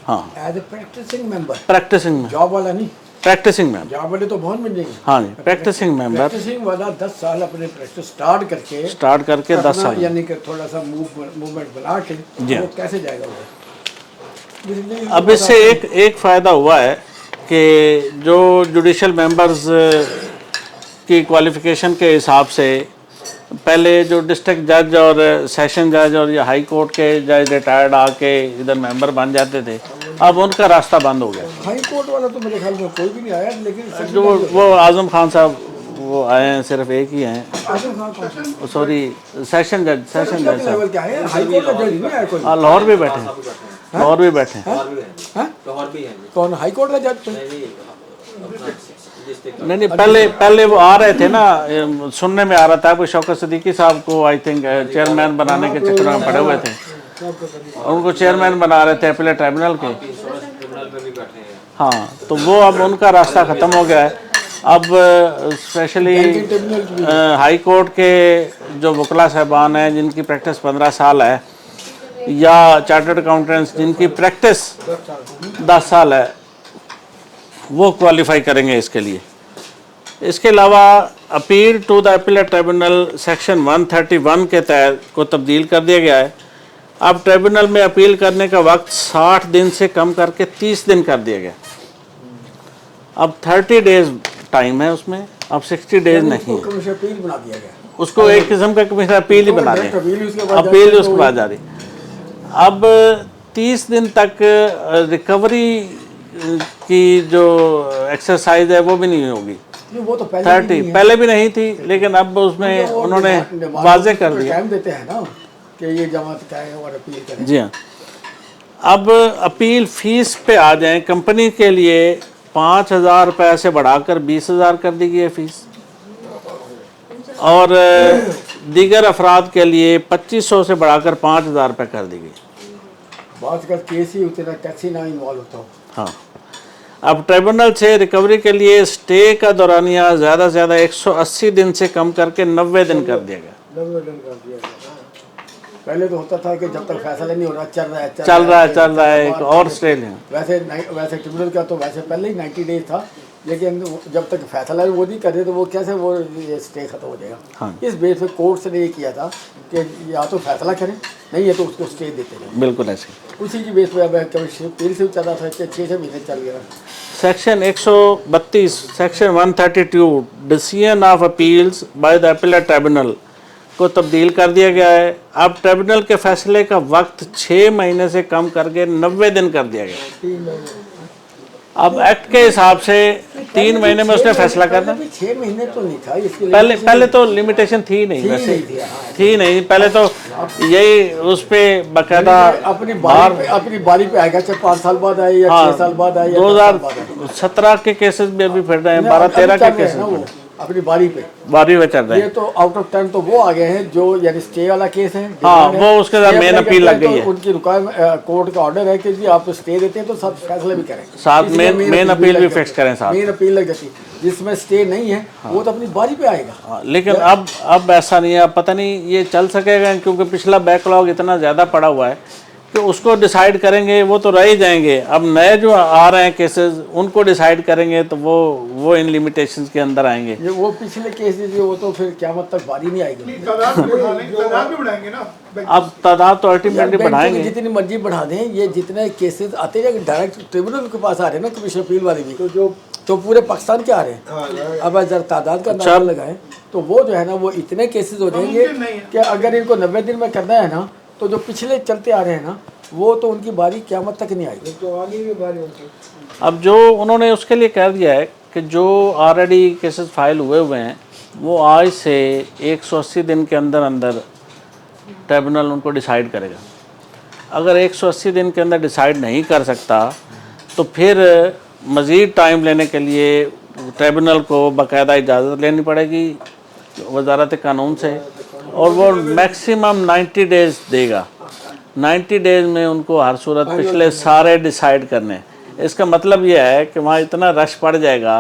हाँ, as a practising member, practising job वाला नहीं, प्रैक्टिसिंग मेंबर, जॉब वाले तो बहुत मिल जाएंगे। हाँ जी, प्रैक्टिसिंग मेंबर, प्रैक्टिसिंग वाला 10 साल अपने प्रैक्टिस स्टार्ट करके 10 साल, यानी कि थोड़ा सा मूवमेंट बना के वो कैसे जाएगा वो। अब इससे एक फ़ायदा हुआ है कि जो जुडिशल मेंबर्स की क्वालिफ़िकेशन के हिसाब से पहले जो डिस्ट्रिक्ट जज और सेशन जज और या हाई कोर्ट के जज रिटायर्ड आके इधर मेंबर बन जाते थे, अब उनका रास्ता बंद हो गया। हाई कोर्ट वाला तो मेरे ख्याल में कोई भी नहीं आया, लेकिन जो वो आज़म खान साहब वो आए हैं, सिर्फ एक ही हैं, सॉरी सेशन जज लेवल क्या है, हाई कोर्ट का जज नहीं आया कोई। लाहौर भी बैठे हैं, लाहौर भी बैठे हैं, कौन हाई कोर्ट का जज? नहीं, पहले वो आ रहे थे ना, सुनने में आ रहा था कि शौकत सिद्दीकी साहब को आई थिंक चेयरमैन बनाने के चक्कर में पड़े हुए थे, और उनको चेयरमैन बना रहे थे अपीलेट ट्राइब्यूनल के। हाँ, तो वो अब उनका रास्ता ख़त्म हो गया है। अब स्पेशली हाई कोर्ट के जो वकला साहबान हैं जिनकी प्रैक्टिस 15 साल है, या चार्टर्ड अकाउंटेंट्स जिनकी प्रैक्टिस 10 साल है, वो क्वालिफाई करेंगे इसके लिए। इसके अलावा appeal to the appellate tribunal section 131 के तहत को तब्दील कर दिया गया है। अब ट्राइब्यूनल में अपील करने का वक्त 60 दिन से कम करके 30 दिन कर दिया गया। अब 30 डेज टाइम है उसमें, अब 60 डेज नहीं है। अपील बना दिया गया, उसको एक किस्म का कमीशन अपील ही बना दिया, अपील उसके बाद जारी। अब 30 दिन तक रिकवरी की जो एक्सरसाइज है वो भी नहीं होगी। नहीं, वो तो पहले 30 पहले भी नहीं थी, लेकिन अब उसमें उन्होंने वाजे कर दिया। टाइम देते हैं ना कि ये जमात करें और अपील करें। जी हाँ। अब अपील फीस पे आ जाएं, कंपनी के लिए 5,000 रुपये से बढ़ाकर 20,000 कर दी गई है फीस, और दीगर अफराद के लिए 2500 से बढ़ाकर 5,000 रुपये कर दी गई। बात का केस ही उतना टैक्सी ना इन्वॉल्व होता हो। हाँ, अब ट्रिब्यूनल से रिकवरी के लिए स्टे का दौरानिया ज़्यादा से ज़्यादा 180 दिन से कम करके 90 दिन कर दिया गया। पहले तो होता था कि जब तक फैसला नहीं हो रहा चल रहा है एक और स्टे लें। वैसे ट्रिब्यूनल का तो वैसे पहले ही 90 डेज था, लेकिन जब तक फैसला वो नहीं करे तो वो कैसे वो ये स्टे खत्म हो जाएगा। हाँ। इस बेस पे कोर्ट ने ये किया था कि या तो फैसला करें, नहीं है तो उसको स्टे देते रहे। बिल्कुल ऐसे उसी की बेस पे अब कभी पीर से चल रहा था कि 6 महीने चल गया। Section 132 section 132 decision of appeals by the appellate tribunal को तब्दील कर दिया गया है। अब ट्रिब्यूनल के फैसले का वक्त 6 महीने से कम करके 90 दिन कर दिया गया। अब एक्ट के हिसाब से 3 महीने में उसने फैसला करना। 6 महीने तो नहीं था इसके पहले तो लिमिटेशन थी नहीं, वैसे थी नहीं। पहले तो यही उस पे बाकायदा अपनी बारी पे आएगा, चाहे 5 साल बाद आए या 6 साल बाद आए या 2017 के केसेस भी अभी फिर रहे हैं, 12-13 के केसेस अपनी बारी पे चल रहे हैं। ये तो आउट ऑफ टर्न तो वो आ गए हैं जो यानी स्टे वाला केस है। हाँ, वो उसके साथ मेन अपील लग गई है। उनकी कोर्ट का ऑर्डर है कि जी आप स्टे देते हैं तो सब फैसले भी करें, साथ मेन अपील भी फिक्स करें साथ। मेन अपील लग जाती है, जिसमें स्टे नहीं है वो तो अपनी बारी पे आएगा। लेकिन अब ऐसा नहीं है। अब पता नहीं ये चल सकेगा, क्योंकि पिछला बैकलॉग इतना ज़्यादा पड़ा हुआ है कि उसको डिसाइड करेंगे वो तो रह ही जाएंगे। अब नए जो आ रहे हैं केसेस उनको डिसाइड करेंगे तो वो इन लिमिटेशंस के अंदर आएंगे। ये वो पिछले केसेस वो तो फिर क़यामत तक बारी नहीं आएगी। अब तादाद तो अल्टीमेटली बढ़ाएंगे, जितनी मर्जी बढ़ा दें। ये जितने केसेस आते हैं डायरेक्ट ट्रिब्यूनल के पास आ रहे हैं ना, कमीशन अपील वाले भी तो पूरे पाकिस्तान के आ रहे हैं। अब अगर तादाद का अंदाजा लगाएं तो वो जो है ना वो इतने केसेस हो जाएंगे कि अगर इनको 90 दिन में करना है ना तो जो पिछले चलते आ रहे हैं ना वो तो उनकी बारी क़यामत तक नहीं आएगी। तो आगे भी बारी होगी। अब जो उन्होंने उसके लिए कह दिया है कि जो ऑलरेडी केसेस फाइल हुए हैं वो आज से 180 दिन के अंदर ट्रिब्यूनल उनको डिसाइड करेगा। अगर 180 दिन के अंदर डिसाइड नहीं कर सकता तो फिर मज़ीद टाइम लेने के लिए ट्रिब्यूनल को बाकायदा इजाज़त लेनी पड़ेगी वजारत कानून से, और वो मैक्सिमम 90 डेज़ देगा। 90 डेज़ में उनको हर सूरत पिछले सारे डिसाइड करने। इसका मतलब यह है कि वहाँ इतना रश पड़ जाएगा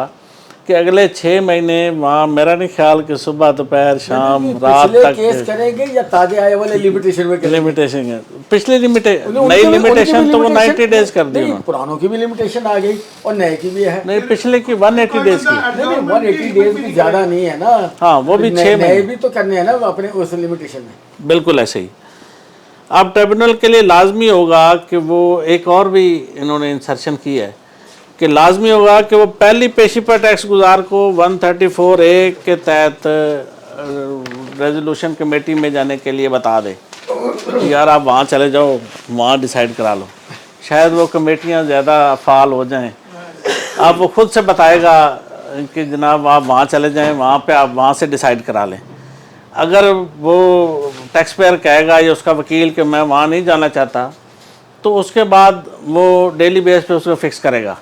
कि अगले 6 महीने वहाँ मेरा नहीं ख्याल कि सुबह दोपहर शाम रात तक केस करेंगे या ताज़े आए वाले लिमिटेशन में लिमिटेशन है। पिछली नई लिमिटेशन तो वो 90 डेज़ कर दी। पुरानों की भी लिमिटेशन आ गई और नए की भी है। नहीं, पिछले की 180 डेज़ की। 180 डेज़ भी ज़्यादा नहीं है ना। हाँ, वो भी 6 महीने भी तो करने हैं ना अपने उस लिमिटेशन में। बिल्कुल ऐसे ही। अब ट्रिब्यूनल के लिए लाजमी होगा कि वो एक और भी इन्होंने इंसर्शन की है कि लाजमी होगा कि वो पहली पेशी पर टैक्स गुजार को 134A के तहत रेजोल्यूशन कमेटी में जाने के लिए बता दे कि यार आप वहाँ चले जाओ, वहाँ डिसाइड करा लो। शायद वो कमेटियाँ ज़्यादा फाल हो जाएं। अब वो खुद से बताएगा कि जनाब आप वहाँ चले जाएं, वहाँ पे आप वहाँ से डिसाइड करा लें। अगर वो टैक्स पेयर कहेगा या उसका वकील कि मैं वहाँ नहीं जाना चाहता तो उसके बाद वो डेली बेस पे उसको फिक्स करेगा।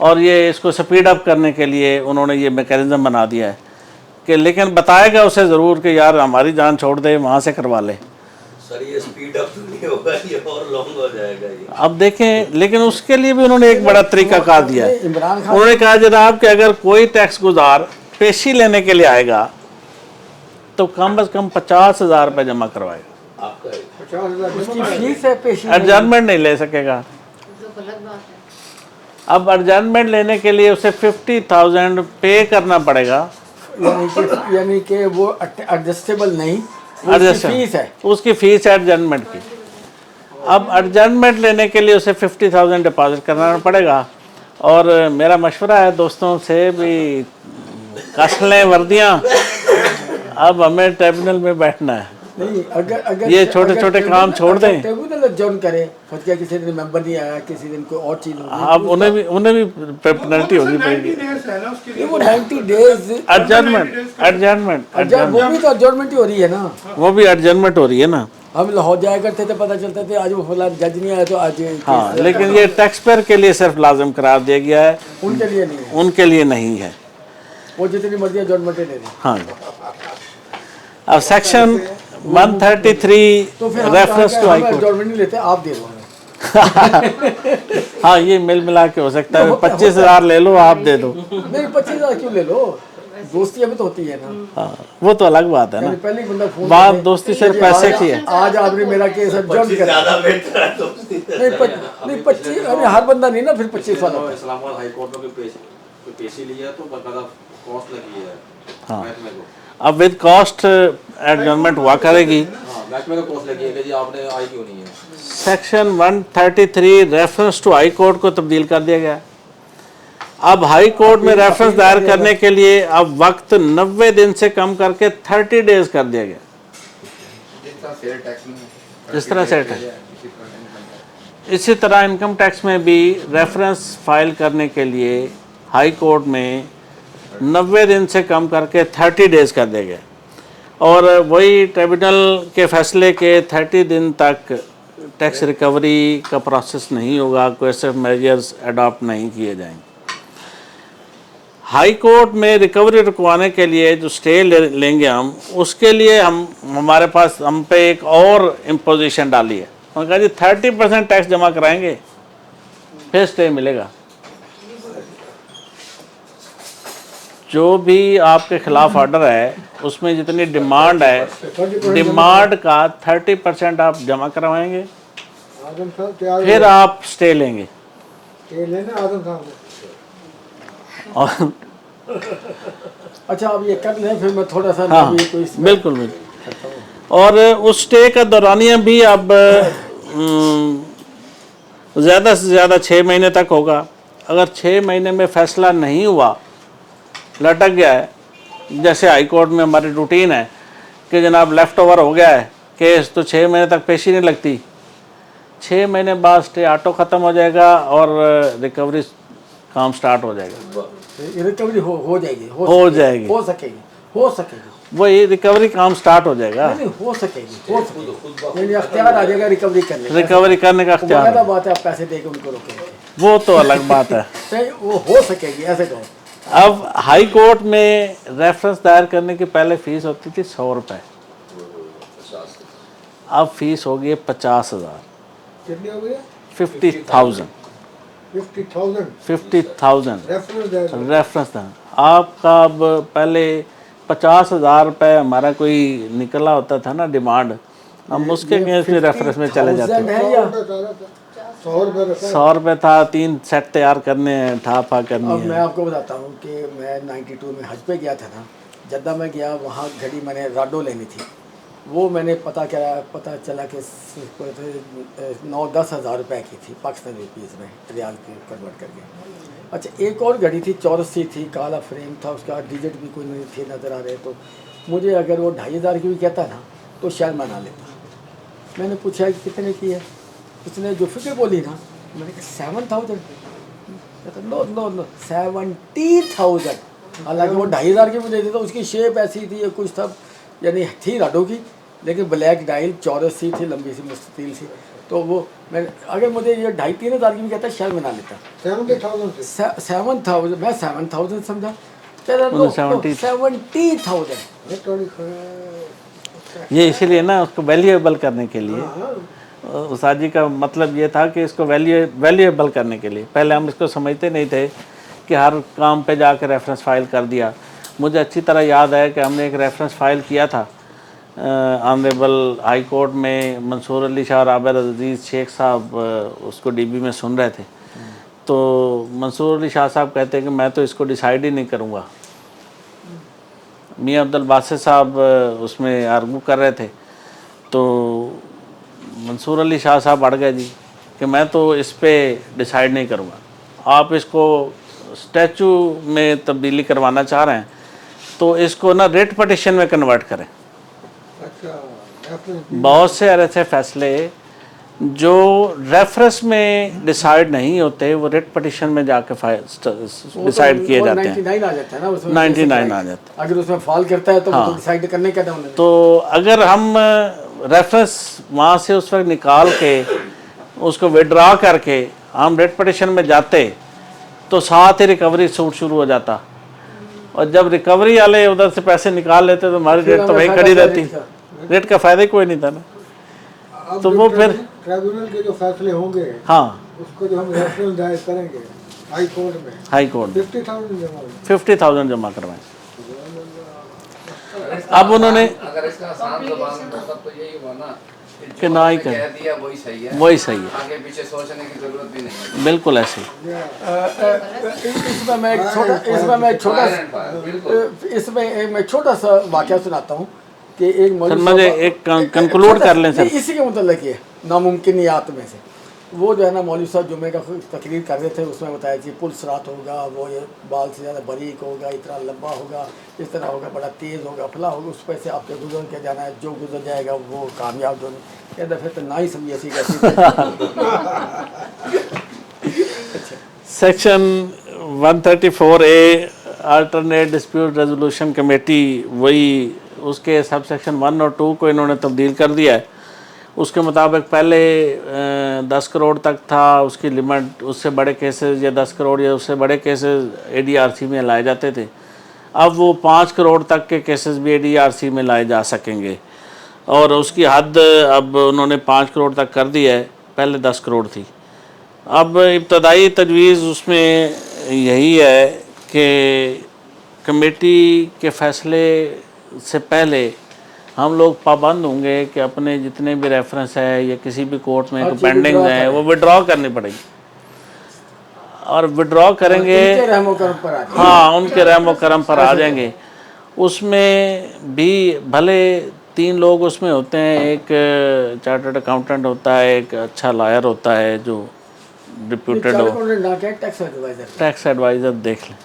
और ये इसको स्पीड अप करने के लिए उन्होंने ये मैकेनिज़्म बना दिया है कि लेकिन बताएगा उसे ज़रूर कि यार हमारी जान छोड़ दे, वहाँ से करवा ले। सर ये स्पीड अप नहीं होगा, ये और लॉन्ग हो जाएगा ये। अब देखें, लेकिन उसके लिए भी उन्होंने एक बड़ा तरीका कार दिया है। इमरान खान उन्होंने कहा जनाब कि अगर कोई टैक्स गुजार पेशी लेने के लिए आएगा तो कम से कम 50,000 रुपये जमा करवाएगा। आपका 50,000 फीस है पेशी, एडजर्नमेंट नहीं ले सकेगा। अब एडजर्नमेंट लेने के लिए उसे 50,000 पे करना पड़ेगा। यानी कि वो एडजस्टेबल नहीं, फीस है, उसकी फीस है एडजर्नमेंट की। अब एडजर्नमेंट लेने के लिए उसे 50,000 डिपॉजिट करना पड़ेगा। और मेरा मशवरा है दोस्तों से भी कस लें वर्दियाँ, अब हमें ट्रिब्यूनल में बैठना है। नहीं, अगर ये छोटे-छोटे काम छोड़ दें। ट्रिब्यूनल जॉइन करे, फटके किसी दिन मेंबर नहीं आया, किसी दिन कोई और चीज़ होगी, अब उन्हें भी पेनल्टी होगी पड़ेगी। नहीं, वो 90 डेज एडजर्नमेंट वो भी तो एडजॉर्नमेंट ही हो रही है ना। वो भी एडजर्नमेंट हो रही है ना। हम लाहौर जाया करते थे, पता चलता था आज वो फलां जज नहीं आया तो आज हाँ, लेकिन ये टैक्स पेयर के लिए सिर्फ लाजम करार दिया गया है, उनके लिए नहीं है, उनके लिए नहीं है। वो जितनी मर्जी एडजॉर्नमेंट ले लें। हाँ, अब सेक्शन 133 तो फिर हम reference to High Court. Adjournment नहीं लेते, आप दे दो हमें। हाँ, ये मिल मिला के हो सकता है। 25,000 ले लो, आप दे दो। नहीं, 25,000 क्यों ले लो, दोस्ती अभी तो होती है ना। हाँ, वो तो अलग बात है ना। पहले ही बंदा फोन बात करे, दोस्ती सिर्फ कि पैसे आज- की है। आज आपने मेरा केस एडजॉर्न करा। ज़्यादा बेहतर है दोस्ती। नहीं 25, अरे हर बंदा नहीं ना, फिर 25 वाला। इस्लामाबाद हाई कोर्ट में कोई पेशी लिया तो बकायदा कॉस्ट लगी है हाँ। महकमे को। अब विद कॉस्ट एडजर्नमेंट हुआ करेगी। हाँ, महकमे को कॉस्ट लगी है कि जी आपने आई क्यों नहीं है। Section 133 reference to High Court को तब्दील कर दिया गया। अब हाई कोर्ट में रेफरेंस दायर करने के लिए अब वक्त 90 दिन से कम करके 30 डेज कर दिया गया। इस तरह से इसी तरह इनकम टैक्स में भी रेफरेंस फाइल करने के लिए हाई कोर्ट में 90 दिन से कम करके 30 डेज कर दिया गया। और वही ट्रिब्यूनल के फैसले के 30 दिन तक टैक्स रिकवरी का प्रोसेस नहीं होगा, कोएसिव मेजर्स अडॉप्ट नहीं किए जाएंगे। हाई कोर्ट में रिकवरी रुकवाने के लिए जो स्टे लेंगे हम, उसके लिए हमारे पास हम पे एक और इम्पोजिशन डाली है। उन्होंने कहा जी 30% टैक्स जमा कराएंगे फिर स्टे मिलेगा। जो भी आपके खिलाफ ऑर्डर है उसमें जितनी डिमांड है, डिमांड का 30% आप जमा करवाएंगे, आजम साहब तैयार फिर आप स्टे लेंगे। ये लेना आजम साहब ने। और अच्छा, अब ये कर लें, फिर मैं थोड़ा सा हाँ, अभी कोई इसमें- बिल्कुल बिल्कुल। और उस स्टे का दौरानिया भी अब ज़्यादा से ज़्यादा 6 महीने तक होगा। अगर 6 महीने में फैसला नहीं हुआ, लटक गया है, जैसे हाई कोर्ट में हमारी रूटीन है कि जनाब लेफ़्ट ओवर हो गया है केस, तो 6 महीने तक पेशी नहीं लगती। 6 महीने बाद स्टे ऑटो ख़त्म हो जाएगा और रिकवरी काम स्टार्ट हो जाएगा। रिकवरी हो जाएगी, हो जाएगी। हो सकेगी, वही रिकवरी काम स्टार्ट हो जाएगा। नहीं हो सकेगी, यानी अख्तियार आ जाएगा रिकवरी करने का। रिकवरी करने का बकायदा अख्तियार, बात है, आप पैसे देके उनको रोकेंगे, वो तो अलग बात है। नहीं वो हो सकेगी, ऐसे कहो। अब हाई कोर्ट में रेफरेंस दायर करने की पहले फीस होती थी 100 रुपये, अब फीस हो गई है 50,000, कितनी हो गई? 50,000 50,000 रेफरेंस रेफरेंस दायर। आपका अब पहले 50,000 रुपये हमारा कोई निकला होता था ना डिमांड, हम उसके अगेंस्ट में रेफरेंस में चले जाते थे। है या 100 रुपये रखा है। 100 रुपये था, 3 सेट तैयार करने हैं, ठापा करनी अब मैं है। आपको बताता हूँ कि मैं 92 में हज पे गया था ना, जद्दा में गया, वहाँ घड़ी मैंने राडो लेनी थी, वो मैंने पता चला कि 9-10 हज़ार रुपये की थी पाकिस्तानी रुपीज़ में, रियाल की कन्वर्ट करके। अच्छा, एक और घड़ी थी, चौरसी थी, काला फ्रेम था उसका, डिजिट भी कोई नहीं थे नज़र आ रहे, तो मुझे अगर वो 2,500 की भी कहता ना तो शायद मना लेता। मैंने पूछा कि कितने की है, उसने जो फिक्र बोली ना, मैंने कहा 7,000। कहता नो 70,000। हालांकि वो 2,500 की मुझे देता, उसकी शेप ऐसी थी, कुछ था, यानी थी राडो की, लेकिन ब्लैक डायल, चौरस थी, लंबी सी, मुस्ततील सी। तो वो मैं अगर मुझे ये 2,500-3 हज़ार की भी कहता शायद मना लेता। 7,000 मैं 7,000 समझा, कहता नो 70,000। ये इसीलिए ना उसको वैल्यूएबल करने के लिए, उस्ताद जी का मतलब ये था कि इसको वैल्यूएबल करने के लिए। पहले हम इसको समझते नहीं थे कि हर काम पे जाकर रेफरेंस फ़ाइल कर दिया। मुझे अच्छी तरह याद है कि हमने एक रेफरेंस फ़ाइल किया था ऑनरेबल हाई कोर्ट में, मंसूर अली शाह और आबिद अजीज़ शेख साहब उसको डीबी में सुन रहे थे। तो मंसूर अली शाह साहब कहते हैं कि मैं तो इसको डिसाइड ही नहीं करूँगा। मियाँ अब्दुल बासित साहब उसमें आर्गू कर रहे थे, तो मंसूर अली शाह साहब अड़ गए जी कि मैं तो इस पर डिसाइड नहीं करूँगा, आप इसको स्टैचू में तब्दीली करवाना चाह रहे हैं तो इसको ना रेट पटिशन में कन्वर्ट करें। अच्छा, बहुत से ऐसे फैसले जो रेफरेंस में डिसाइड नहीं होते वो रिट पिटीशन में जाके डिसाइड किए जाते हैं। 99 आ जाता है ना उसमें, 99 आ जाता है। अगर उसमें फॉल करता है तो वो तो डिसाइड करने का था उन्होंने। तो अगर हम रेफरेंस वहाँ से उस वक्त निकाल के उसको विड्रॉ करके हम रिट पिटीशन में जाते तो साथ ही रिकवरी सूट शुरू हो जाता, और जब रिकवरी वाले उधर से पैसे निकाल लेते तो हमारी रेट तो वहीं खड़ी रहती, रेट का फायदा ही कोई नहीं था ना। अब तो जो वो फिर ट्राइब्यूनल के जो फैसले होंगे, हाँ, उसको जो हम रेफरल दायर करेंगे हाई कोर्ट में, हाई कोर्ट 50,000 जमा होंगे। 50,000 जमा करवाएं। अब उन्होंने अगर इसका आसान ज़बान में मतलब तो यही हुआ ना कि ना ही कह कर, दिया वही सही है, वही सही है, आगे पीछे सोचने की जरूरत भी नहीं। बिल्कुल ऐसे ही। इसमें मैं एक छोटा सा वाक़या सुनाता हूँ कि एक सर मौलवी मुझे साहब- एक कंक्लूड कर लें सर। नहीं, इसी के मतलब है नामुमकिनियात में से वो जो है ना, मौलवी साहब जुम्मे का तकरीर कर रहे थे, उसमें बताया कि पुल सरात होगा, वो ये बाल से ज़्यादा बारीक होगा, इतना लंबा होगा, इस तरह होगा, बड़ा तेज़ होगा, फला होगा, उस पर से आपके गुजर के जाना है, जो गुजर जाएगा वो कामयाब जो नहीं। कहते फिर तो ना ही समझिए ऐसी कैसी। Section 134A alternate dispute resolution committee, वही उसके सब सेक्शन 1 और 2 को इन्होंने तब्दील कर दिया है। उसके मुताबिक पहले 10 करोड़ तक था उसकी लिमिट, उससे बड़े केसेस या 10 करोड़ या उससे बड़े केसेस ADRC में लाए जाते थे। अब वो 5 करोड़ तक के केसेस भी ADRC में लाए जा सकेंगे, और उसकी हद अब उन्होंने 5 करोड़ तक कर दी है, पहले 10 करोड़ थी। अब इब्तदाई तजवीज़ उसमें यही है कि कमेटी के फ़ैसले से पहले हम लोग पाबंद होंगे कि अपने जितने भी रेफरेंस है या किसी भी कोर्ट में हाँ, पेंडिंग withdraw है करें। वो विड्रॉ करनी पड़ेगी, और विड्रॉ करेंगे उनके रहमो करम पर आ जाए। हाँ, उनके रहमो करम पर आ जाएंगे। उसमें भी भले 3 लोग उसमें होते हैं, एक चार्टर्ड अकाउंटेंट होता है, एक अच्छा लॉयर होता है जो रिप्यूटेड हो, टैक्स एडवाइजर, टैक्स एडवाइज़र देख लें,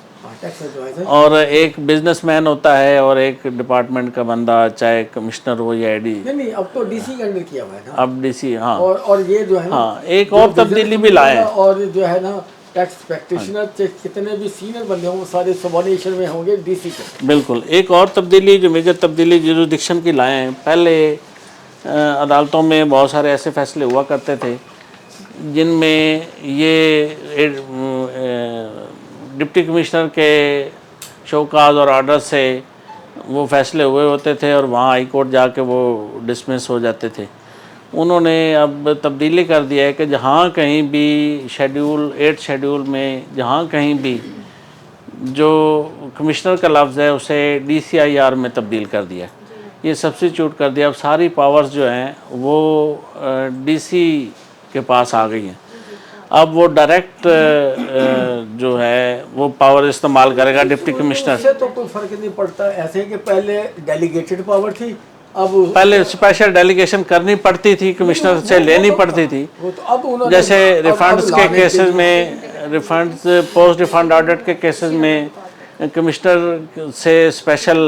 टैक्स एडवाइजर, और एक बिजनेसमैन होता है, और एक डिपार्टमेंट का बंदा, चाहे कमिश्नर हो या AD। नहीं अब तो DC के अंडर किया हुआ है ना। अब DC, हाँ और ये जो है ना, हाँ, एक और तब्दीली भी लाए हैं। और जो है ना टैक्स प्रैक्टिशनर कितने भी सीनियर बंदे हों वो सारे सबऑर्डिनेशन में होंगे DC के। बिल्कुल। एक और तब्दीली जो मेजर तब्दीली जुरिसडिक्शन की लाए हैं, पहले अदालतों में बहुत सारे ऐसे फैसले हुआ करते थे जिनमें ये डिप्टी कमिश्नर के शोकाज और आर्डर से वो फैसले हुए होते थे, और वहाँ हाई कोर्ट जाके वो डिसमिस हो जाते थे। उन्होंने अब तब्दीली कर दिया है कि जहाँ कहीं भी शेड्यूल 8 शेड्यूल में जहाँ कहीं भी जो कमिश्नर का लफ्ज़ है उसे DCIR में तब्दील कर दिया है, ये सब्स्टिट्यूट कर दिया। अब सारी पावर्स जो हैं वो DC के पास आ गई हैं। अब वो डायरेक्ट जो है वो पावर इस्तेमाल करेगा डिप्टी कमिश्नर। उससे तो कोई फर्क नहीं पड़ता, ऐसे कि पहले डेलीगेटेड पावर थी, अब पहले स्पेशल डेलीगेशन करनी पड़ती थी, कमिश्नर से लेनी पड़ती थी। वो तो अब उन्होंने जैसे रिफंड्स के लाने केसेस में, रिफंड्स पोस्ट रिफंड ऑडिट के केसेस में कमिश्नर से स्पेशल